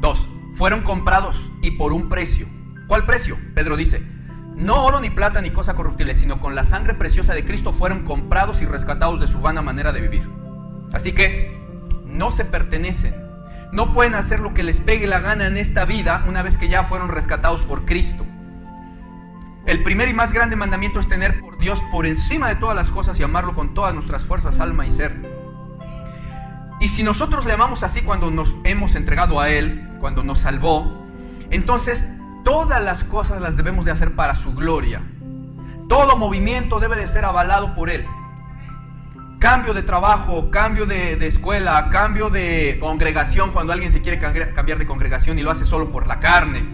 2, fueron comprados y por un precio. ¿Cuál precio? Pedro dice, no oro ni plata ni cosa corruptible, sino con la sangre preciosa de Cristo fueron comprados y rescatados de su vana manera de vivir. Así que no se pertenecen. No pueden hacer lo que les pegue la gana en esta vida una vez que ya fueron rescatados por Cristo. El primer y más grande mandamiento es tener por Dios por encima de todas las cosas y amarlo con todas nuestras fuerzas, alma y ser. Y si nosotros le amamos así cuando nos hemos entregado a Él, cuando nos salvó, entonces todas las cosas las debemos de hacer para su gloria. Todo movimiento debe de ser avalado por Él. Cambio de trabajo, cambio de escuela, cambio de congregación, cuando alguien se quiere cambiar de congregación y lo hace solo por la carne.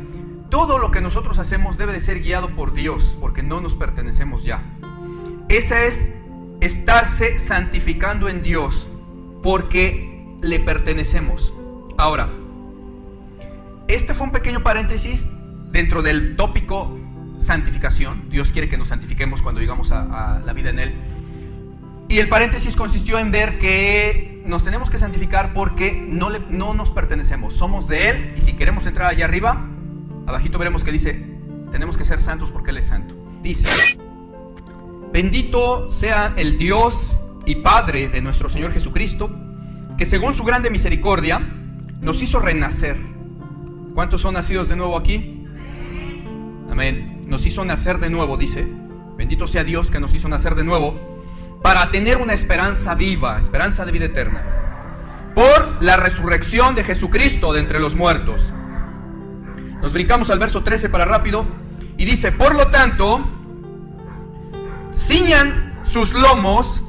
Todo lo que nosotros hacemos debe de ser guiado por Dios, porque no nos pertenecemos ya. Esa es estarse santificando en Dios, porque le pertenecemos. Ahora, este fue un pequeño paréntesis dentro del tópico santificación. Dios quiere que nos santifiquemos cuando llegamos a la vida en Él. Y el paréntesis consistió en ver que nos tenemos que santificar porque no nos pertenecemos, somos de Él, y si queremos entrar allá arriba, abajito veremos que dice, tenemos que ser santos porque Él es santo. Dice, bendito sea el Dios y Padre de nuestro Señor Jesucristo, que según su grande misericordia nos hizo renacer. ¿Cuántos son nacidos de nuevo aquí? Amén. Nos hizo nacer de nuevo, dice. Bendito sea Dios que nos hizo nacer de nuevo, para tener una esperanza viva, esperanza de vida eterna, por la resurrección de Jesucristo de entre los muertos. Nos brincamos al verso 13 para rápido, y dice, por lo tanto, ciñan sus lomos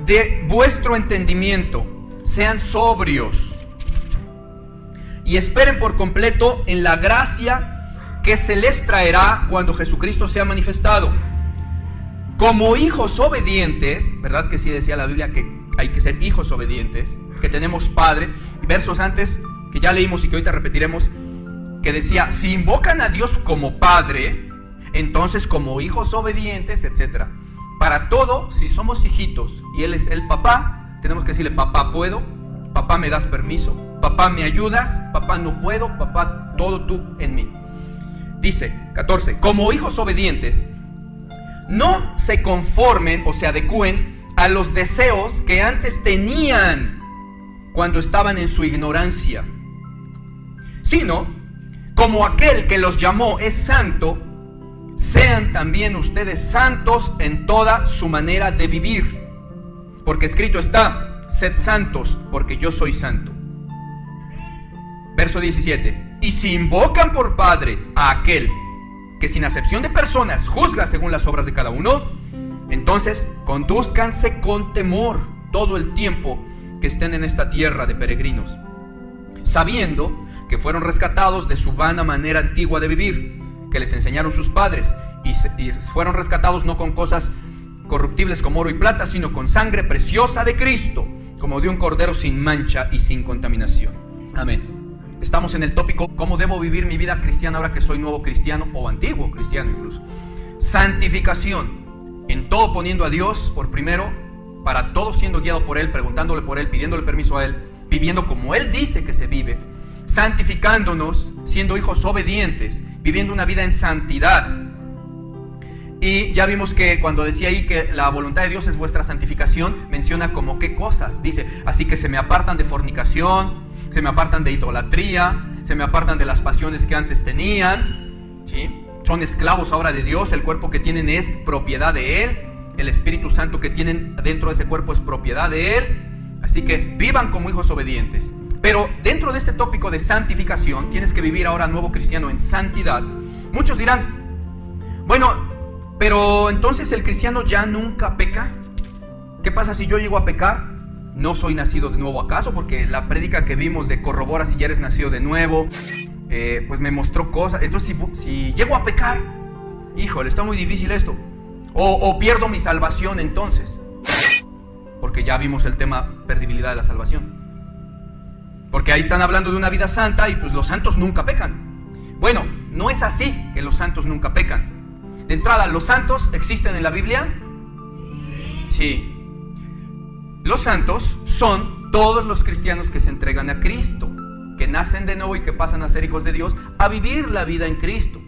de vuestro entendimiento, sean sobrios, y esperen por completo en la gracia que se les traerá cuando Jesucristo sea manifestado. Como hijos obedientes, ¿verdad que sí decía la Biblia que hay que ser hijos obedientes? Que tenemos Padre. Y versos antes, que ya leímos y que ahorita repetiremos, que decía, si invocan a Dios como Padre, entonces como hijos obedientes, etc. Para todo, si somos hijitos y Él es el papá, tenemos que decirle, papá, ¿puedo? Papá, ¿me das permiso? Papá, ¿me ayudas? Papá, no puedo. Papá, todo tú en mí. Dice, 14, como hijos obedientes, no se conformen o se adecúen a los deseos que antes tenían cuando estaban en su ignorancia, sino, como aquel que los llamó es santo, sean también ustedes santos en toda su manera de vivir. Porque escrito está, sed santos, porque yo soy santo. Verso 17. Y si invocan por Padre a aquel que sin acepción de personas juzga según las obras de cada uno, entonces condúzcanse con temor todo el tiempo que estén en esta tierra de peregrinos, sabiendo que fueron rescatados de su vana manera antigua de vivir, que les enseñaron sus padres, y fueron rescatados no con cosas corruptibles como oro y plata, sino con sangre preciosa de Cristo, como de un cordero sin mancha y sin contaminación. Amén. Estamos en el tópico, ¿cómo debo vivir mi vida cristiana ahora que soy nuevo cristiano o antiguo cristiano incluso? Santificación, en todo poniendo a Dios por primero, para todo siendo guiado por Él, preguntándole por Él, pidiéndole permiso a Él, viviendo como Él dice que se vive, santificándonos, siendo hijos obedientes, viviendo una vida en santidad. Y ya vimos que cuando decía ahí que la voluntad de Dios es vuestra santificación, menciona como qué cosas. Dice, así que se me apartan de fornicación, se me apartan de idolatría, se me apartan de las pasiones que antes tenían, ¿sí? Son esclavos ahora de Dios, el cuerpo que tienen es propiedad de Él, el Espíritu Santo que tienen dentro de ese cuerpo es propiedad de Él, así que vivan como hijos obedientes. Pero dentro de este tópico de santificación, tienes que vivir ahora nuevo cristiano en santidad. Muchos dirán, bueno, pero entonces el cristiano ya nunca peca. ¿Qué pasa si yo llego a pecar? ¿No soy nacido de nuevo acaso? Porque la prédica que vimos de corrobora si ya eres nacido de nuevo, pues me mostró cosas. Entonces si llego a pecar, híjole, está muy difícil esto. O pierdo mi salvación entonces. Porque ya vimos el tema perdibilidad de la salvación. Porque ahí están hablando de una vida santa y pues los santos nunca pecan. Bueno, no es así que los santos nunca pecan. De entrada, ¿los santos existen en la Biblia? Sí. Los santos son todos los cristianos que se entregan a Cristo, que nacen de nuevo y que pasan a ser hijos de Dios, a vivir la vida en Cristo.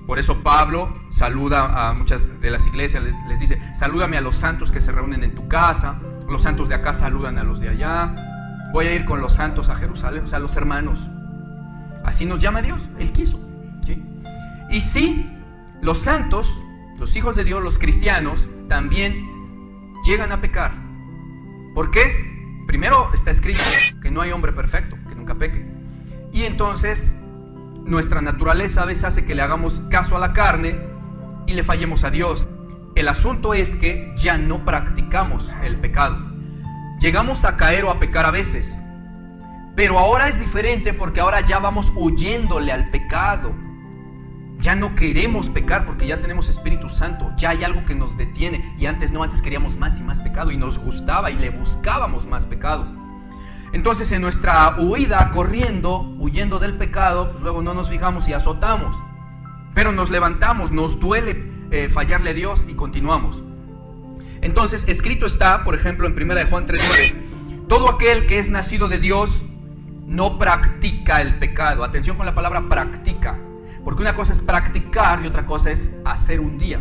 Por eso Pablo saluda a muchas de las iglesias, les dice, salúdame a los santos que se reúnen en tu casa, los santos de acá saludan a los de allá, voy a ir con los santos a Jerusalén, o sea, los hermanos. Así nos llama Dios, Él quiso, ¿sí? Y sí, los santos, los hijos de Dios, los cristianos, también llegan a pecar. ¿Por qué? Primero está escrito que no hay hombre perfecto, que nunca peque. Y entonces nuestra naturaleza a veces hace que le hagamos caso a la carne y le fallemos a Dios. El asunto es que ya no practicamos el pecado. Llegamos a caer o a pecar a veces. Pero ahora es diferente porque ahora ya vamos huyéndole al pecado. Ya no queremos pecar porque ya tenemos Espíritu Santo, ya hay algo que nos detiene. Y antes no, antes queríamos más y más pecado y nos gustaba y le buscábamos más pecado. Entonces en nuestra huida, corriendo, huyendo del pecado, pues luego no nos fijamos y azotamos. Pero nos levantamos, nos duele fallarle a Dios y continuamos. Entonces escrito está, por ejemplo, en 1 Juan 3:9, todo aquel que es nacido de Dios no practica el pecado. Atención con la palabra practica. Porque una cosa es practicar y otra cosa es hacer un día.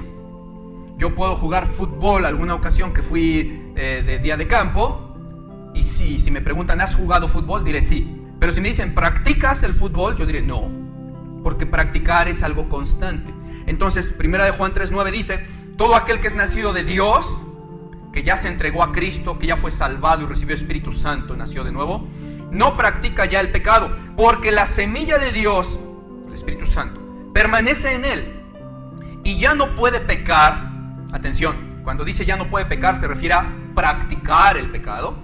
Yo puedo jugar fútbol alguna ocasión que fui de día de campo. Y si me preguntan, ¿has jugado fútbol? Diré sí. Pero si me dicen, ¿practicas el fútbol? Yo diré no. Porque practicar es algo constante. Entonces, 1 Juan 3:9 dice, todo aquel que es nacido de Dios, que ya se entregó a Cristo, que ya fue salvado y recibió Espíritu Santo, nació de nuevo, no practica ya el pecado. Porque la semilla de Dios, Espíritu Santo, permanece en él y ya no puede pecar. Atención, cuando dice ya no puede pecar se refiere a practicar el pecado,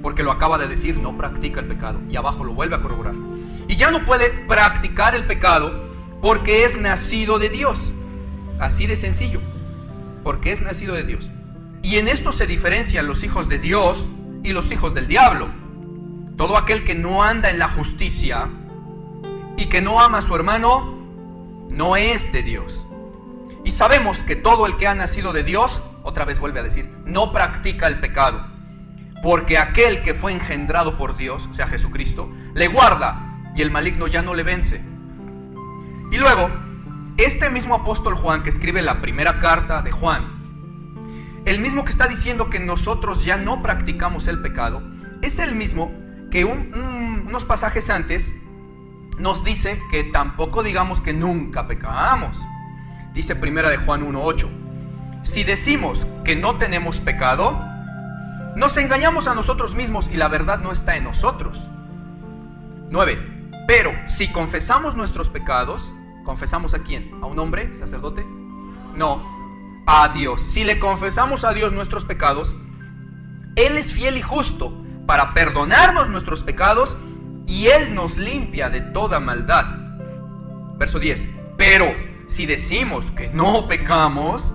porque lo acaba de decir, no practica el pecado, y abajo lo vuelve a corroborar. Y ya no puede practicar el pecado porque es nacido de Dios, así de sencillo, porque es nacido de Dios. Y en esto se diferencian los hijos de Dios y los hijos del diablo. Todo aquel que no anda en la justicia y que no ama a su hermano, no es de Dios. Y sabemos que todo el que ha nacido de Dios, otra vez vuelve a decir, no practica el pecado. porque aquel que fue engendrado por Dios, o sea Jesucristo, le guarda y el maligno ya no le vence. Y luego, este mismo apóstol Juan que escribe la primera carta de Juan, el mismo que está diciendo que nosotros ya no practicamos el pecado, es el mismo que unos pasajes antes nos dice que tampoco digamos que nunca pecamos. Dice primera de Juan 1:8, si decimos que no tenemos pecado, nos engañamos a nosotros mismos y la verdad no está en nosotros. 9, pero si confesamos nuestros pecados, ¿confesamos a quién? ¿A un hombre, sacerdote? No, a Dios. Si le confesamos a Dios nuestros pecados, Él es fiel y justo para perdonarnos nuestros pecados y Él nos limpia de toda maldad. Verso 10, pero si decimos que no pecamos,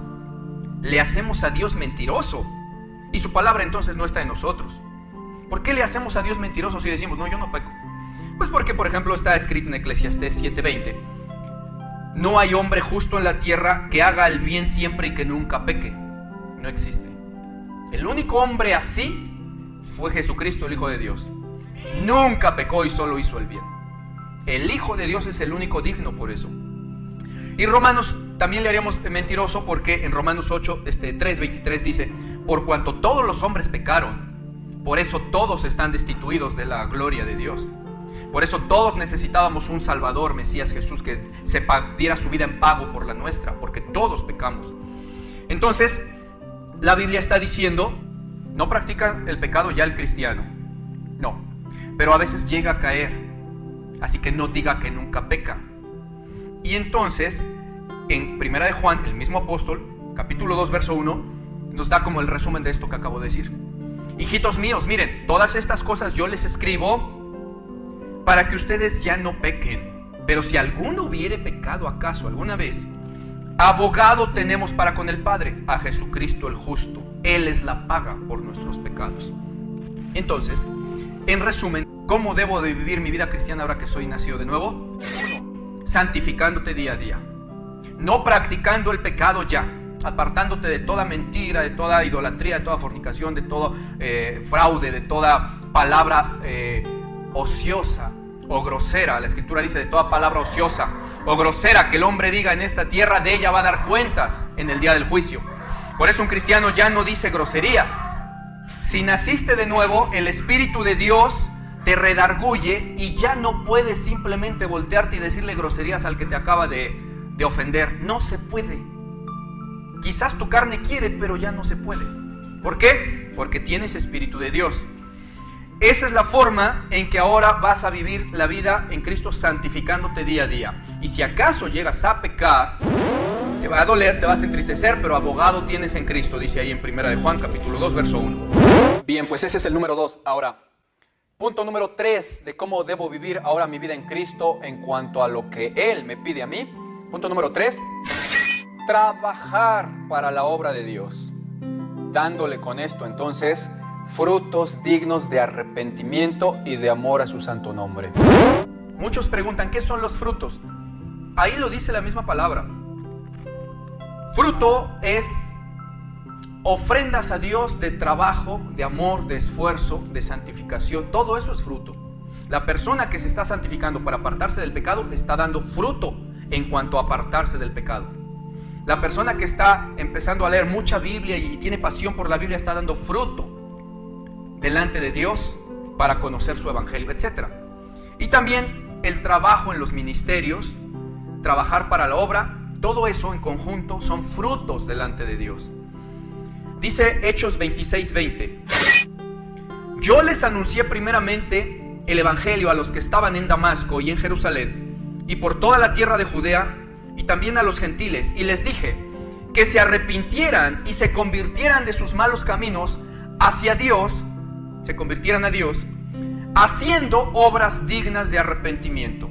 le hacemos a Dios mentiroso y su palabra entonces no está en nosotros. ¿Por qué le hacemos a Dios mentiroso si decimos, no, yo no peco? Pues porque, por ejemplo, está escrito en Eclesiastés 7:20, no hay hombre justo en la tierra que haga el bien siempre y que nunca peque. No existe. El único hombre así fue Jesucristo, el Hijo de Dios. Nunca pecó y solo hizo el bien. El Hijo de Dios es el único digno por eso. Y Romanos también le haríamos mentiroso porque en Romanos 3:23 dice, por cuanto todos los hombres pecaron, por eso todos están destituidos de la gloria de Dios. Por eso todos necesitábamos un Salvador, Mesías Jesús, que se diera su vida en pago por la nuestra, porque todos pecamos. Entonces, la Biblia está diciendo, no practica el pecado ya el cristiano. No, pero a veces llega a caer, así que no diga que nunca peca. Y entonces, en primera de Juan, el mismo apóstol, capítulo 2, verso 1, nos da como el resumen de esto que acabo de decir. Hijitos míos, miren, todas estas cosas yo les escribo para que ustedes ya no pequen. Pero si alguno hubiere pecado acaso alguna vez, abogado tenemos para con el Padre, a Jesucristo el justo. Él es la paga por nuestros pecados. Entonces, en resumen, ¿cómo debo de vivir mi vida cristiana ahora que soy nacido de nuevo? 1. Santificándote día a día. No practicando el pecado ya, apartándote de toda mentira, de toda idolatría, de toda fornicación, de todo fraude, de toda palabra ociosa o grosera. La Escritura dice de toda palabra ociosa o grosera que el hombre diga en esta tierra, de ella va a dar cuentas en el día del juicio. Por eso un cristiano ya no dice groserías. Si naciste de nuevo, el Espíritu de Dios te redarguye y ya no puedes simplemente voltearte y decirle groserías al que te acaba de ofender. No se puede. Quizás tu carne quiere, pero ya no se puede. ¿Por qué? Porque tienes Espíritu de Dios. Esa es la forma en que ahora vas a vivir la vida en Cristo, santificándote día a día. Y si acaso llegas a pecar, te va a doler, te vas a entristecer, pero abogado tienes en Cristo, dice ahí en primera de Juan, capítulo 2, verso 1. Bien, pues ese es el número 2. Ahora, punto número 3 de cómo debo vivir ahora mi vida en Cristo en cuanto a lo que Él me pide a mí. Punto número 3, trabajar para la obra de Dios, dándole con esto entonces frutos dignos de arrepentimiento y de amor a su santo nombre. Muchos preguntan, ¿qué son los frutos? Ahí lo dice la misma palabra. Fruto es ofrendas a Dios de trabajo, de amor, de esfuerzo, de santificación. Todo eso es fruto. La persona que se está santificando para apartarse del pecado está dando fruto en cuanto a apartarse del pecado. La persona que está empezando a leer mucha Biblia y tiene pasión por la Biblia está dando fruto delante de Dios para conocer su evangelio, etc. Y también el trabajo en los ministerios, trabajar para la obra, todo eso en conjunto son frutos delante de Dios. Dice Hechos 26:20, yo les anuncié primeramente el evangelio a los que estaban en Damasco y en Jerusalén y por toda la tierra de Judea y también a los gentiles, y les dije que se arrepintieran y se convirtieran de sus malos caminos hacia Dios, se convirtieran a Dios, haciendo obras dignas de arrepentimiento.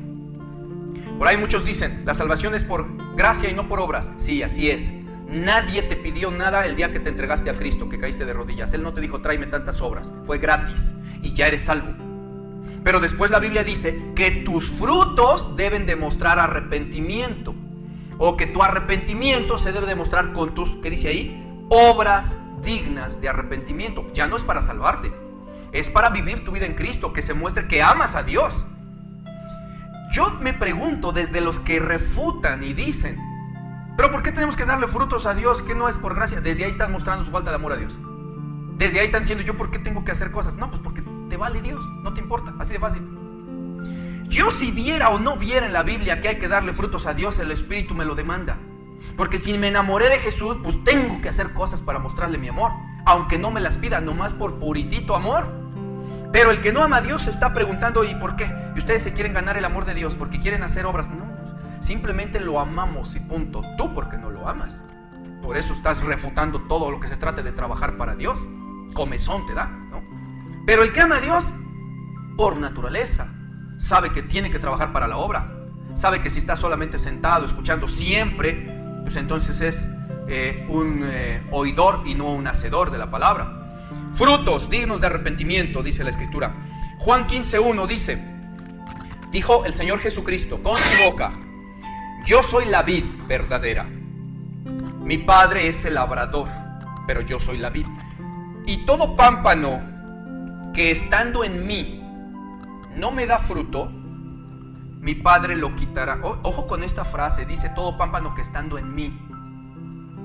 Por ahí muchos dicen, la salvación es por gracia y no por obras. Sí, así es. Nadie te pidió nada el día que te entregaste a Cristo, que caíste de rodillas. Él no te dijo, tráeme tantas obras. Fue gratis y ya eres salvo. Pero después la Biblia dice que tus frutos deben demostrar arrepentimiento, o que tu arrepentimiento se debe demostrar con tus, ¿qué dice ahí? Obras dignas de arrepentimiento. Ya no es para salvarte, Es para vivir tu vida en Cristo, que se muestre que amas a Dios. Yo me pregunto desde los que refutan y dicen, pero ¿por qué tenemos que darle frutos a Dios que no es por gracia? Desde ahí están mostrando su falta de amor a Dios. Desde ahí están diciendo, ¿yo por qué tengo que hacer cosas? No, pues porque te vale Dios, no te importa, así de fácil. Yo si viera o no viera en la Biblia que hay que darle frutos a Dios, el Espíritu me lo demanda. Porque si me enamoré de Jesús, pues tengo que hacer cosas para mostrarle mi amor, aunque no me las pida, nomás por puritito amor. Pero el que no ama a Dios se está preguntando, ¿y por qué? Y ustedes se quieren ganar el amor de Dios porque quieren hacer obras. No, simplemente lo amamos y punto. Tú porque no lo amas. Por eso estás refutando todo lo que se trate de trabajar para Dios. Comezón te da, ¿no? Pero el que ama a Dios, por naturaleza, sabe que tiene que trabajar para la obra. Sabe que si está solamente sentado, escuchando siempre, pues entonces es un oidor y no un hacedor de la palabra. Frutos dignos de arrepentimiento, dice la Escritura. Juan 15:1 dice, dijo el Señor Jesucristo con su boca, yo soy la vid verdadera. Mi Padre es el labrador, pero yo soy la vid. Y todo pámpano que estando en mí no me da fruto, mi Padre lo quitará. Ojo con esta frase, dice todo pámpano que estando en mí,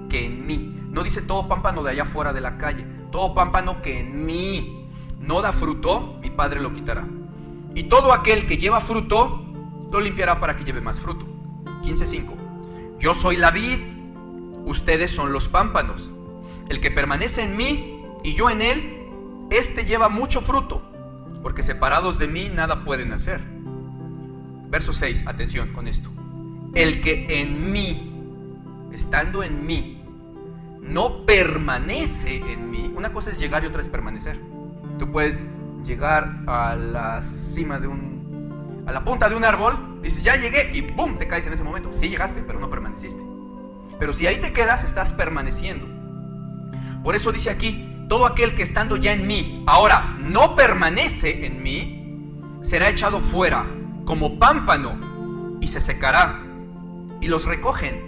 que en mí. No dice todo pámpano de allá afuera de la calle. Todo pámpano que en mí no da fruto, mi Padre lo quitará. Y todo aquel que lleva fruto, lo limpiará para que lleve más fruto. 15:5. Yo soy la vid, ustedes son los pámpanos. El que permanece en mí y yo en él, este lleva mucho fruto, porque separados de mí nada pueden hacer. Verso 6, atención con esto. El que en mí, estando en mí, no permanece en mí. Una cosa es llegar y otra es permanecer. Tú puedes llegar a la cima de a la punta de un árbol, dices ya llegué y ¡pum! Te caes en ese momento. Sí llegaste, pero no permaneciste. Pero si ahí te quedas, estás permaneciendo. Por eso dice aquí, todo aquel que estando ya en mí, ahora no permanece en mí, será echado fuera como pámpano y se secará. Y los recogen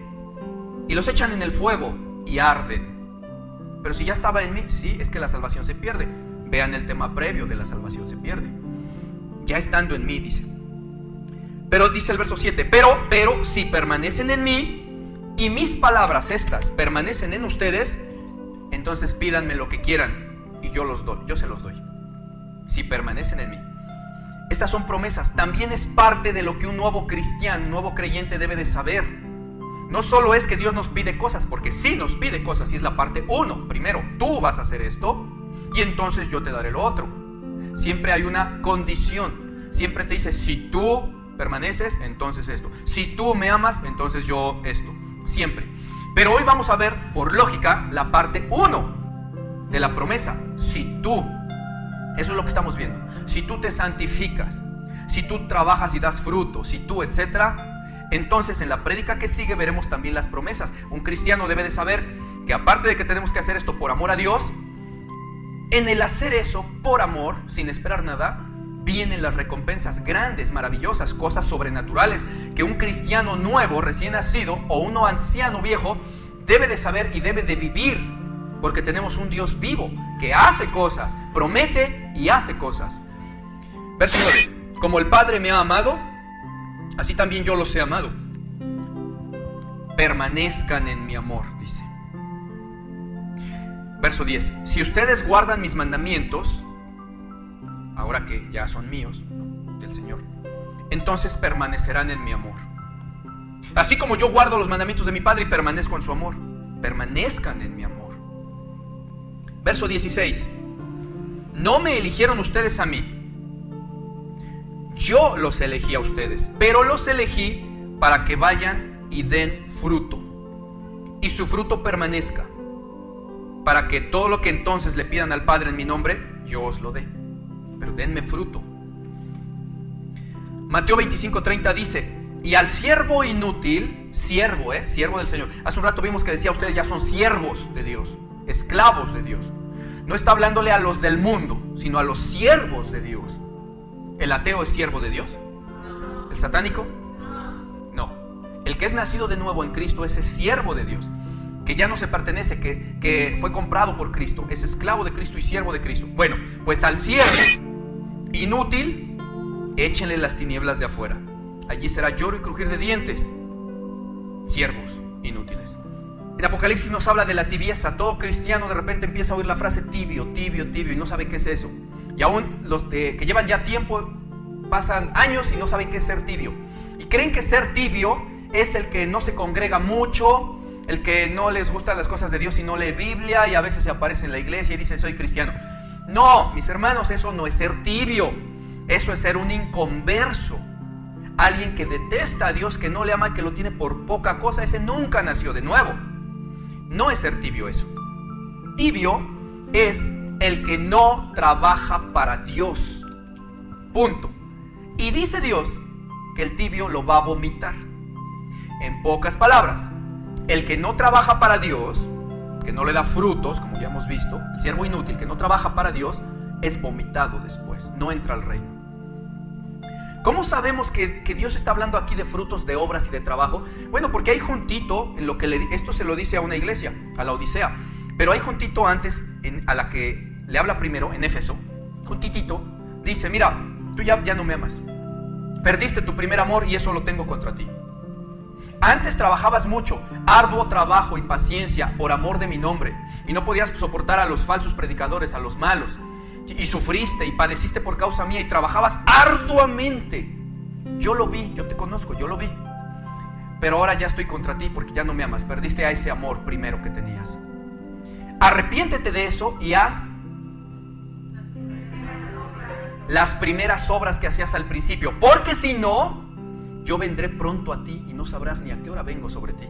y los echan en el fuego y arden. Pero si ya estaba en mí, sí, es que la salvación se pierde. Vean el tema previo de la salvación se pierde. Ya estando en mí, dice. Pero dice el verso 7, pero si permanecen en mí y mis palabras estas permanecen en ustedes, entonces pídanme lo que quieran y yo se los doy. Si permanecen en mí. Estas son promesas. También es parte de lo que un nuevo cristiano, un nuevo creyente debe de saber. No solo es que Dios nos pide cosas, porque sí nos pide cosas, y es la parte 1. Primero, tú vas a hacer esto y entonces yo te daré lo otro. Siempre hay una condición. Siempre te dice, si tú permaneces, entonces esto. Si tú me amas, entonces yo esto. Siempre. Pero hoy vamos a ver, por lógica, la parte 1 de la promesa. Si tú, eso es lo que estamos viendo. Si tú te santificas, si tú trabajas y das fruto, si tú, etcétera, entonces en la prédica que sigue veremos también las promesas. Un cristiano debe de saber que aparte de que tenemos que hacer esto por amor a Dios, en el hacer eso por amor, sin esperar nada, vienen las recompensas grandes, maravillosas, cosas sobrenaturales que un cristiano nuevo, recién nacido, o uno anciano viejo debe de saber y debe de vivir, porque tenemos un Dios vivo que hace cosas, promete y hace cosas. Verso 9. Como el Padre me ha amado, así también yo los he amado. Permanezcan en mi amor, dice. Verso 10. Si ustedes guardan mis mandamientos, ahora que ya son míos, del Señor, entonces permanecerán en mi amor. Así como yo guardo los mandamientos de mi Padre y permanezco en su amor, permanezcan en mi amor. Verso 16. No me eligieron ustedes a mí, yo los elegí a ustedes, pero los elegí para que vayan y den fruto, y su fruto permanezca, para que todo lo que entonces le pidan al Padre en mi nombre, yo os lo dé. Pero denme fruto. Mateo 25:30 dice, y al siervo inútil, siervo del Señor. Hace un rato vimos que decía, ustedes ya son siervos de Dios, esclavos de Dios. No está hablándole a los del mundo, sino a los siervos de Dios. ¿El ateo es siervo de Dios? ¿El satánico? No. El que es nacido de nuevo en Cristo, ese es siervo de Dios. que ya no se pertenece, que fue comprado por Cristo, es esclavo de Cristo y siervo de Cristo. Bueno, pues al siervo inútil, échenle las tinieblas de afuera. Allí será lloro y crujir de dientes. Siervos inútiles. En Apocalipsis nos habla de la tibieza. Todo cristiano de repente empieza a oír la frase tibio, tibio, tibio y no sabe qué es eso. Y aún los que llevan ya tiempo, pasan años y no saben qué es ser tibio. Y creen que ser tibio es el que no se congrega mucho, el que no les gustan las cosas de Dios y no lee Biblia y a veces se aparece en la iglesia y dice soy cristiano. No, mis hermanos, eso no es ser tibio. Eso es ser un inconverso. Alguien que detesta a Dios, que no le ama, que lo tiene por poca cosa. Ese nunca nació de nuevo. No es ser tibio eso. Tibio es el que no trabaja para Dios. Punto. Y dice Dios que el tibio lo va a vomitar. En pocas palabras, el que no trabaja para Dios, que no le da frutos, como ya hemos visto, el siervo inútil que no trabaja para Dios, es vomitado después, no entra al reino. ¿Cómo sabemos que Dios está hablando aquí de frutos, de obras y de trabajo? Bueno, porque hay juntito, en lo que esto se lo dice a una iglesia, a la Odisea, pero hay juntito antes, a la que le habla primero, en Éfeso, juntitito, dice, mira, tú ya no me amas, perdiste tu primer amor y eso lo tengo contra ti. Antes trabajabas mucho, arduo trabajo y paciencia por amor de mi nombre, y no podías soportar a los falsos predicadores, a los malos, y sufriste y padeciste por causa mía y trabajabas arduamente. Yo lo vi, yo te conozco, yo lo vi. Pero ahora ya estoy contra ti porque ya no me amas, perdiste a ese amor primero que tenías. Arrepiéntete de eso y haz las primeras obras que hacías al principio, porque si no, yo vendré pronto a ti y no sabrás ni a qué hora vengo sobre ti.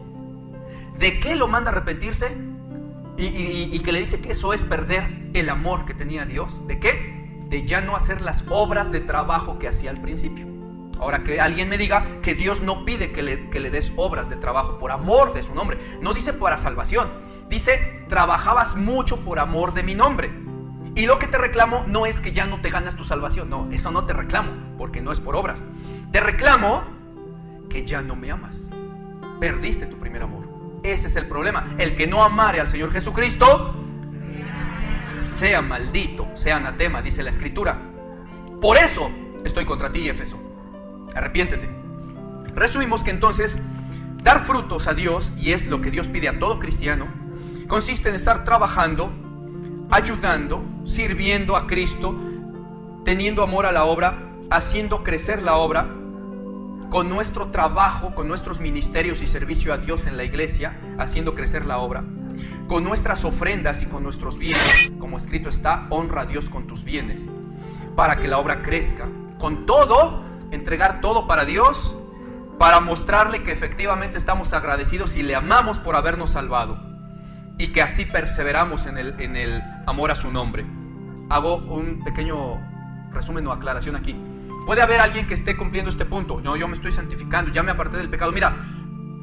¿De qué lo manda a arrepentirse? Y que le dice que eso es perder el amor que tenía Dios. ¿De qué? De ya no hacer las obras de trabajo que hacía al principio. Ahora que alguien me diga que Dios no pide que le des obras de trabajo por amor de su nombre. No dice para salvación. Dice, trabajabas mucho por amor de mi nombre. Y lo que te reclamo no es que ya no te ganas tu salvación. No, eso no te reclamo, porque no es por obras. Te reclamo que ya no me amas. Perdiste tu primer amor. Ese es el problema. El que no amare al Señor Jesucristo sea maldito, sea anatema, dice la Escritura. Por eso estoy contra ti, Éfeso. Arrepiéntete. Resumimos que entonces dar frutos a Dios, y es lo que Dios pide a todo cristiano, consiste en estar trabajando, ayudando, sirviendo a Cristo, teniendo amor a la obra, haciendo crecer la obra, con nuestro trabajo, con nuestros ministerios y servicio a Dios en la iglesia, haciendo crecer la obra, con nuestras ofrendas y con nuestros bienes, como escrito está, honra a Dios con tus bienes, para que la obra crezca. Con todo, entregar todo para Dios, para mostrarle que efectivamente estamos agradecidos y le amamos por habernos salvado, y que así perseveramos en el amor a su nombre. Hago un pequeño resumen o aclaración aquí. Puede haber alguien que esté cumpliendo este punto. No, yo me estoy santificando, ya me aparté del pecado. Mira,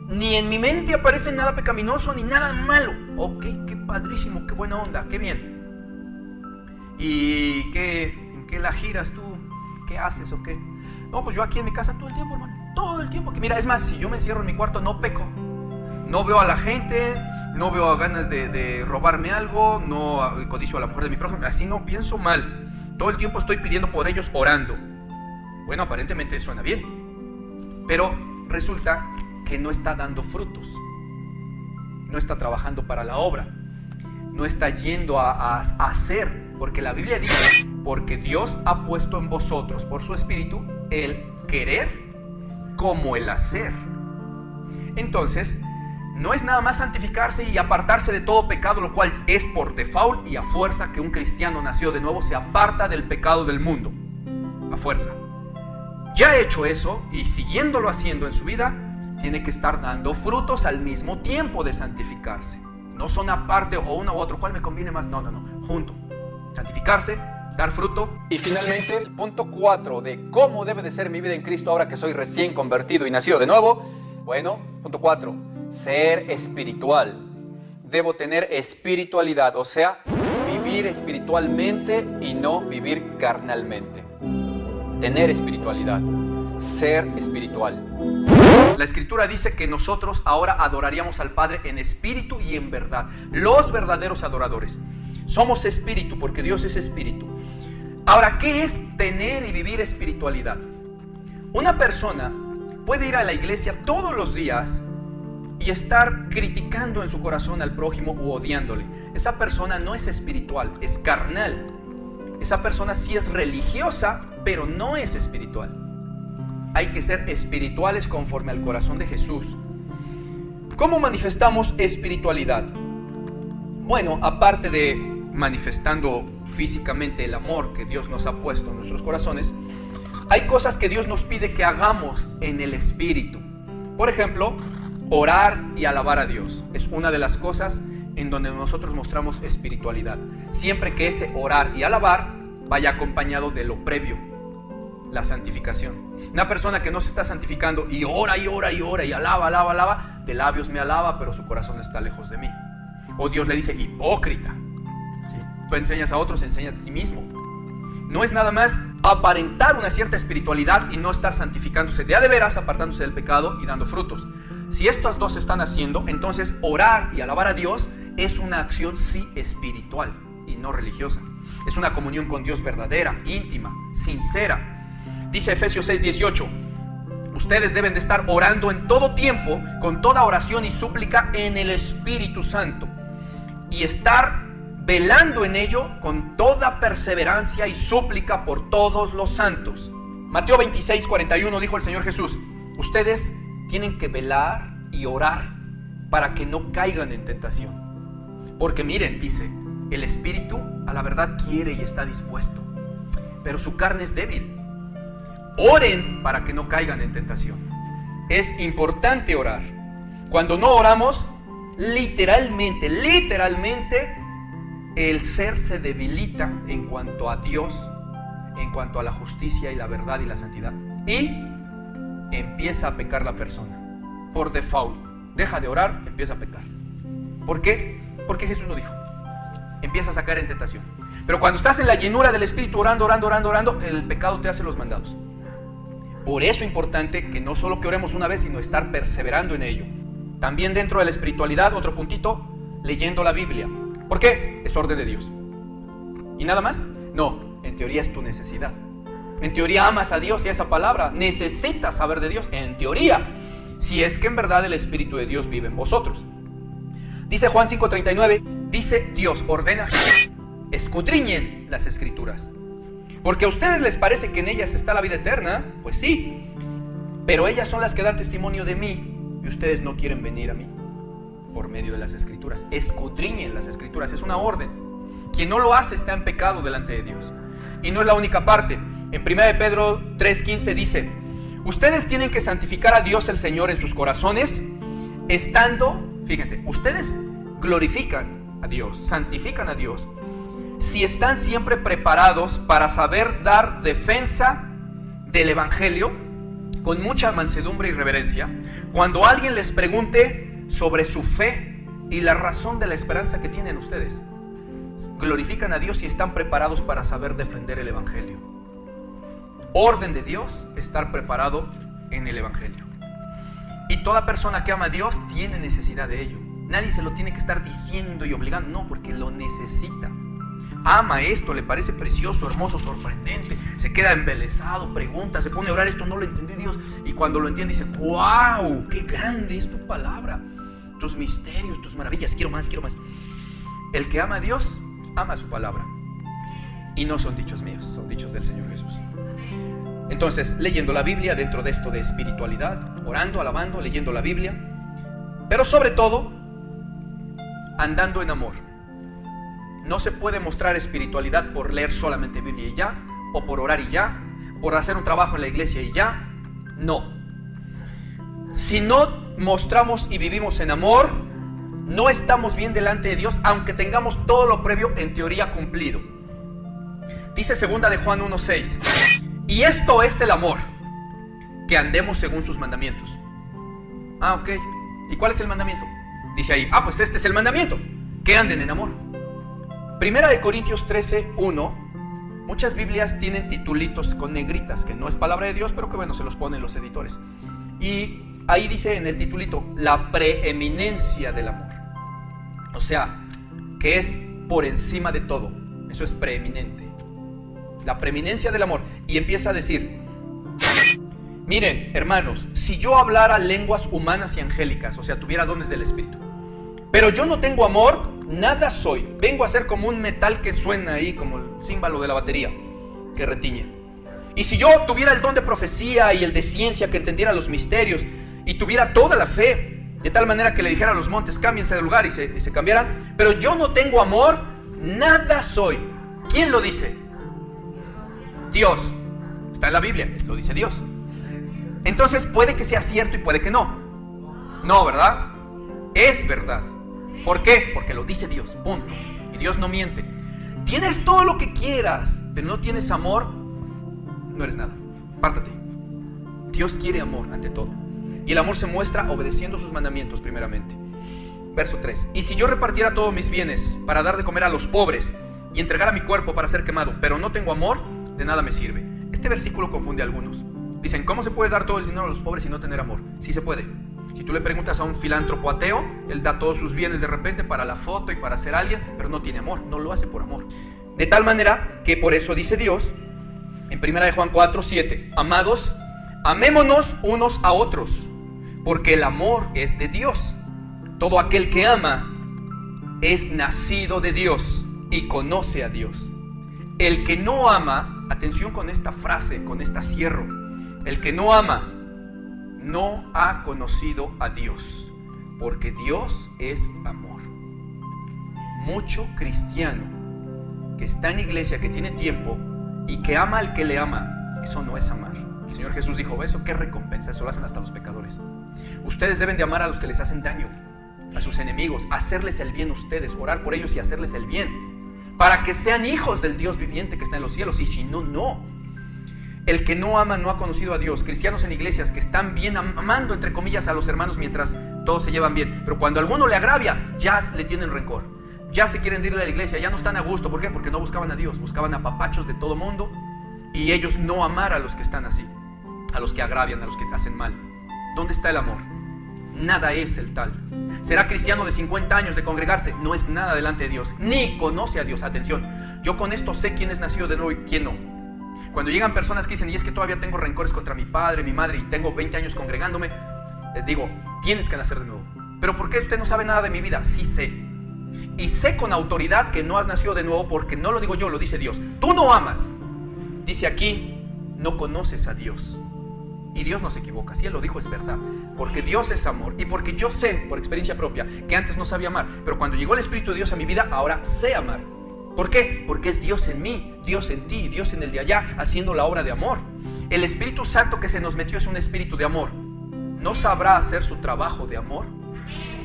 ni en mi mente aparece nada pecaminoso ni nada malo. Ok, qué padrísimo, qué buena onda, qué bien. ¿Y en qué la giras tú? ¿Qué haces o qué? No, pues yo aquí en mi casa todo el tiempo, hermano. Todo el tiempo. Que mira, es más, si yo me encierro en mi cuarto no peco. No veo a la gente, no veo ganas de robarme algo, no codicio a la mujer de mi prójimo. Así no pienso mal. Todo el tiempo estoy pidiendo por ellos, orando. Bueno, aparentemente suena bien, pero resulta que no está dando frutos, no está trabajando para la obra, no está yendo a hacer, porque la Biblia dice, porque Dios ha puesto en vosotros, por su Espíritu, el querer como el hacer. Entonces, no es nada más santificarse y apartarse de todo pecado, lo cual es por default y a fuerza que un cristiano nacido de nuevo se aparta del pecado del mundo, a fuerza. Ya hecho eso y siguiéndolo haciendo en su vida, tiene que estar dando frutos al mismo tiempo de santificarse. No son aparte o uno u otro, ¿cuál me conviene más? No, junto. Santificarse, dar fruto. Y finalmente, el punto 4 de cómo debe de ser mi vida en Cristo ahora que soy recién convertido y nacido de nuevo. Bueno, punto 4, ser espiritual. Debo tener espiritualidad, o sea, vivir espiritualmente y no vivir carnalmente. Tener espiritualidad, ser espiritual. La Escritura dice que nosotros ahora adoraríamos al Padre en espíritu y en verdad. Los verdaderos adoradores. Somos espíritu porque Dios es espíritu. Ahora, ¿qué es tener y vivir espiritualidad? Una persona puede ir a la iglesia todos los días y estar criticando en su corazón al prójimo u odiándole. Esa persona no es espiritual, es carnal. Esa persona sí es religiosa, pero no es espiritual. Hay que ser espirituales conforme al corazón de Jesús. ¿Cómo manifestamos espiritualidad? Bueno, aparte de manifestando físicamente el amor que Dios nos ha puesto en nuestros corazones, hay cosas que Dios nos pide que hagamos en el espíritu. Por ejemplo, orar y alabar a Dios. Es una de las cosas en donde nosotros mostramos espiritualidad. Siempre que ese orar y alabar vaya acompañado de lo previo, la santificación. Una persona que no se está santificando y ora y ora y ora y alaba, de labios me alaba, pero su corazón está lejos de mí. O Dios le dice, hipócrita. ¿Sí? Tú enseñas a otros, enséñate a ti mismo. No es nada más aparentar una cierta espiritualidad y no estar santificándose de a de veras, apartándose del pecado y dando frutos. Si estas dos se están haciendo, entonces orar y alabar a Dios es una acción sí espiritual y no religiosa. Es una comunión con Dios verdadera, íntima, sincera. Dice Efesios 6:18, ustedes deben de estar orando en todo tiempo, con toda oración y súplica en el Espíritu Santo, y estar velando en ello con toda perseverancia y súplica por todos los santos. Mateo 26:41 dijo el Señor Jesús, ustedes tienen que velar y orar para que no caigan en tentación. Porque miren, dice, el espíritu a la verdad quiere y está dispuesto, pero su carne es débil. Oren para que no caigan en tentación. Es importante orar. Cuando no oramos, literalmente, el ser se debilita en cuanto a Dios, en cuanto a la justicia y la verdad y la santidad. Y empieza a pecar la persona. Por default. Deja de orar, empieza a pecar. ¿Por qué? Porque Jesús lo dijo. Empieza a caer en tentación. Pero cuando estás en la llenura del Espíritu orando, el pecado te hace los mandados. Por eso es importante que no solo que oremos una vez, sino estar perseverando en ello. También dentro de la espiritualidad, otro puntito, leyendo la Biblia. ¿Por qué? Es orden de Dios. ¿Y nada más? No, en teoría es tu necesidad. En teoría amas a Dios y a esa palabra. Necesitas saber de Dios, en teoría, si es que en verdad el Espíritu de Dios vive en vosotros. Dice Juan 5:39, dice Dios, ordena, escudriñen las Escrituras. Porque a ustedes les parece que en ellas está la vida eterna, pues sí, pero ellas son las que dan testimonio de mí y ustedes no quieren venir a mí por medio de las Escrituras. Escudriñen las Escrituras, es una orden. Quien no lo hace está en pecado delante de Dios. Y no es la única parte. En 1 Pedro 3:15 dice, ustedes tienen que santificar a Dios el Señor en sus corazones, estando, fíjense, ustedes glorifican a Dios, santifican a Dios, si están siempre preparados para saber dar defensa del Evangelio con mucha mansedumbre y reverencia, cuando alguien les pregunte sobre su fe y la razón de la esperanza que tienen ustedes. Glorifican a Dios y están preparados para saber defender el Evangelio. Orden de Dios, estar preparado en el Evangelio. Y toda persona que ama a Dios tiene necesidad de ello. Nadie se lo tiene que estar diciendo y obligando, no, porque lo necesita. Ama esto, le parece precioso, hermoso, sorprendente, se queda embelesado, pregunta, se pone a orar, esto no lo entendió Dios, y cuando lo entiende dice, wow, qué grande es tu palabra, tus misterios, tus maravillas, quiero más, quiero más. El que ama a Dios, ama su palabra, y no son dichos míos, son dichos del Señor Jesús. Entonces, leyendo la Biblia dentro de esto de espiritualidad, orando, alabando, leyendo la Biblia, pero sobre todo, andando en amor. No se puede mostrar espiritualidad por leer solamente Biblia y ya, o por orar y ya, por hacer un trabajo en la iglesia y ya. No. Si no mostramos y vivimos en amor, no estamos bien delante de Dios, aunque tengamos todo lo previo en teoría cumplido. Dice 2 de Juan 1:6, y esto es el amor, que andemos según sus mandamientos. Ah, ok. ¿Y cuál es el mandamiento? Dice ahí, pues este es el mandamiento, que anden en amor. 1 de Corintios 13:1, muchas Biblias tienen titulitos con negritas, que no es palabra de Dios, pero que bueno, se los ponen los editores. Y ahí dice en el titulito, la preeminencia del amor. O sea, que es por encima de todo. Eso es preeminente. La preeminencia del amor. Y empieza a decir, miren, hermanos, si yo hablara lenguas humanas y angélicas, o sea, tuviera dones del Espíritu, pero yo no tengo amor, nada soy. Vengo a ser como un metal que suena ahí, como el címbalo de la batería, que retiñe. Y si yo tuviera el don de profecía y el de ciencia, que entendiera los misterios, y tuviera toda la fe, de tal manera que le dijera a los montes, cámbiense de lugar, y se cambiaran, pero yo no tengo amor, nada soy. ¿Quién lo dice? Dios. Está en la Biblia, lo dice Dios. Entonces puede que sea cierto y puede que no. No, ¿verdad? Es verdad. ¿Por qué? Porque lo dice Dios, punto. Y Dios no miente. Tienes todo lo que quieras, pero no tienes amor, no eres nada. Pártate. Dios quiere amor ante todo. Y el amor se muestra obedeciendo sus mandamientos primeramente. Verso 3. Y si yo repartiera todos mis bienes para dar de comer a los pobres y entregara mi cuerpo para ser quemado, pero no tengo amor, de nada me sirve. Este versículo confunde a algunos. Dicen, ¿cómo se puede dar todo el dinero a los pobres y no tener amor? Sí se puede. Si tú le preguntas a un filántropo ateo, él da todos sus bienes de repente para la foto y para ser alguien, pero no tiene amor, no lo hace por amor. De tal manera que por eso dice Dios, en 1 Juan 4:7, amados, amémonos unos a otros, porque el amor es de Dios. Todo aquel que ama es nacido de Dios y conoce a Dios. El que no ama, atención con esta frase, con esta cierro, el que no ama no ha conocido a Dios, porque Dios es amor. Mucho cristiano que está en iglesia, que tiene tiempo y que ama al que le ama, eso no es amar. El Señor Jesús dijo, ¿eso qué recompensa? Eso lo hacen hasta los pecadores. Ustedes deben de amar a los que les hacen daño, a sus enemigos, hacerles el bien ustedes, orar por ellos y hacerles el bien, para que sean hijos del Dios viviente que está en los cielos, y si no, no. El que no ama no ha conocido a Dios. Cristianos en iglesias que están bien amando, entre comillas, a los hermanos mientras todos se llevan bien, pero cuando alguno le agravia, ya le tienen rencor, ya se quieren ir a la iglesia, ya no están a gusto. ¿Por qué? Porque no buscaban a Dios, buscaban a papachos de todo mundo, y ellos no amar a los que están así, a los que agravian, a los que hacen mal. ¿Dónde está el amor? Nada es el tal. ¿Será cristiano de 50 años de congregarse? No es nada delante de Dios, ni conoce a Dios. Atención, yo con esto sé quién es nacido de nuevo y quién no. Cuando llegan personas que dicen, y es que todavía tengo rencores contra mi padre, mi madre, y tengo 20 años congregándome, les digo, tienes que nacer de nuevo. ¿Pero por qué usted no sabe nada de mi vida? Sí sé. Y sé con autoridad que no has nacido de nuevo, porque no lo digo yo, lo dice Dios. Tú no amas. Dice aquí, no conoces a Dios. Y Dios no se equivoca, si Él lo dijo es verdad, porque Dios es amor, y porque yo sé, por experiencia propia, que antes no sabía amar, pero cuando llegó el Espíritu de Dios a mi vida, ahora sé amar. ¿Por qué? Porque es Dios en mí, Dios en ti, Dios en el de allá, haciendo la obra de amor. El Espíritu Santo que se nos metió es un espíritu de amor. ¿No sabrá hacer su trabajo de amor?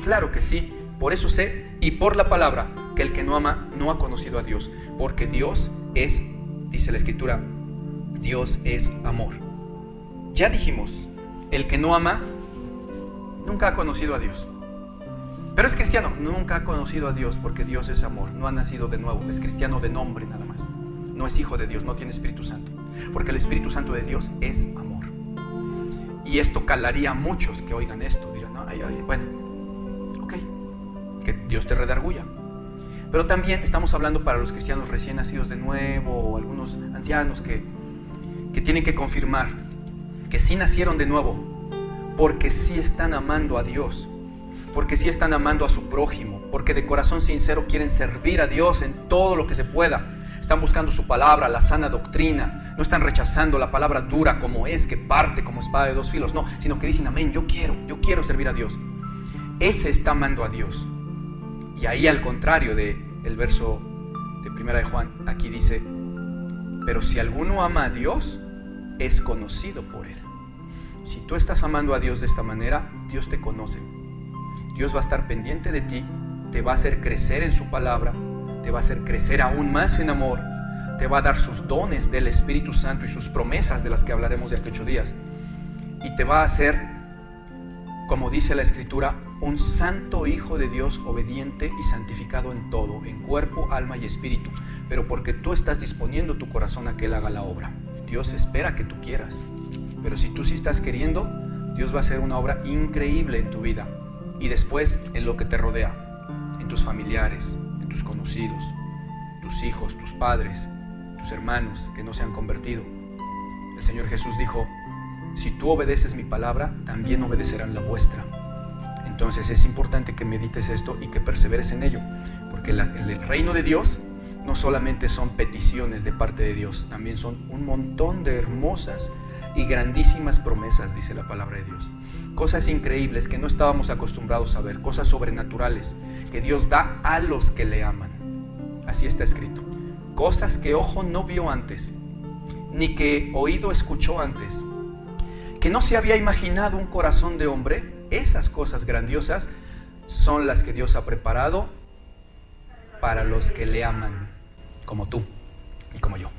Claro que sí. Por eso sé, y por la palabra, que el que no ama no ha conocido a Dios, porque Dios es, dice la Escritura, Dios es amor. Ya dijimos, el que no ama nunca ha conocido a Dios. Pero es cristiano, nunca ha conocido a Dios, porque Dios es amor, no ha nacido de nuevo, es cristiano de nombre nada más. No es hijo de Dios, no tiene Espíritu Santo, porque el Espíritu Santo de Dios es amor. Y esto calaría a muchos que oigan esto, dirán, no, bueno, ok, que Dios te redarguya. Pero también estamos hablando para los cristianos recién nacidos de nuevo, o algunos ancianos que tienen que confirmar que sí nacieron de nuevo, porque sí están amando a Dios, porque sí están amando a su prójimo, porque de corazón sincero quieren servir a Dios en todo lo que se pueda. Están buscando su palabra, la sana doctrina, no están rechazando la palabra dura como es, que parte como espada de dos filos, no, sino que dicen, amén, yo quiero servir a Dios. Ese está amando a Dios. Y ahí, al contrario del verso de 1 Juan, aquí dice, pero si alguno ama a Dios, es conocido por Él. Si tú estás amando a Dios de esta manera, Dios te conoce. Dios va a estar pendiente de ti, te va a hacer crecer en su palabra, te va a hacer crecer aún más en amor, te va a dar sus dones del Espíritu Santo y sus promesas de las que hablaremos de aquí 8 días. Y te va a hacer, como dice la Escritura, un santo hijo de Dios, obediente y santificado en todo, en cuerpo, alma y espíritu, pero porque tú estás disponiendo tu corazón a que Él haga la obra. Dios espera que tú quieras, pero si tú sí estás queriendo, Dios va a hacer una obra increíble en tu vida y después en lo que te rodea, en tus familiares, en tus conocidos, tus hijos, tus padres, tus hermanos que no se han convertido. El Señor Jesús dijo: si tú obedeces mi palabra, también obedecerán la vuestra. Entonces es importante que medites esto y que perseveres en ello, porque el reino de Dios no solamente son peticiones de parte de Dios, también son un montón de hermosas y grandísimas promesas, dice la palabra de Dios. Cosas increíbles que no estábamos acostumbrados a ver, cosas sobrenaturales que Dios da a los que le aman. Así está escrito. Cosas que ojo no vio antes, ni que oído escuchó antes, que no se había imaginado un corazón de hombre. Esas cosas grandiosas son las que Dios ha preparado para los que le aman, como tú y como yo.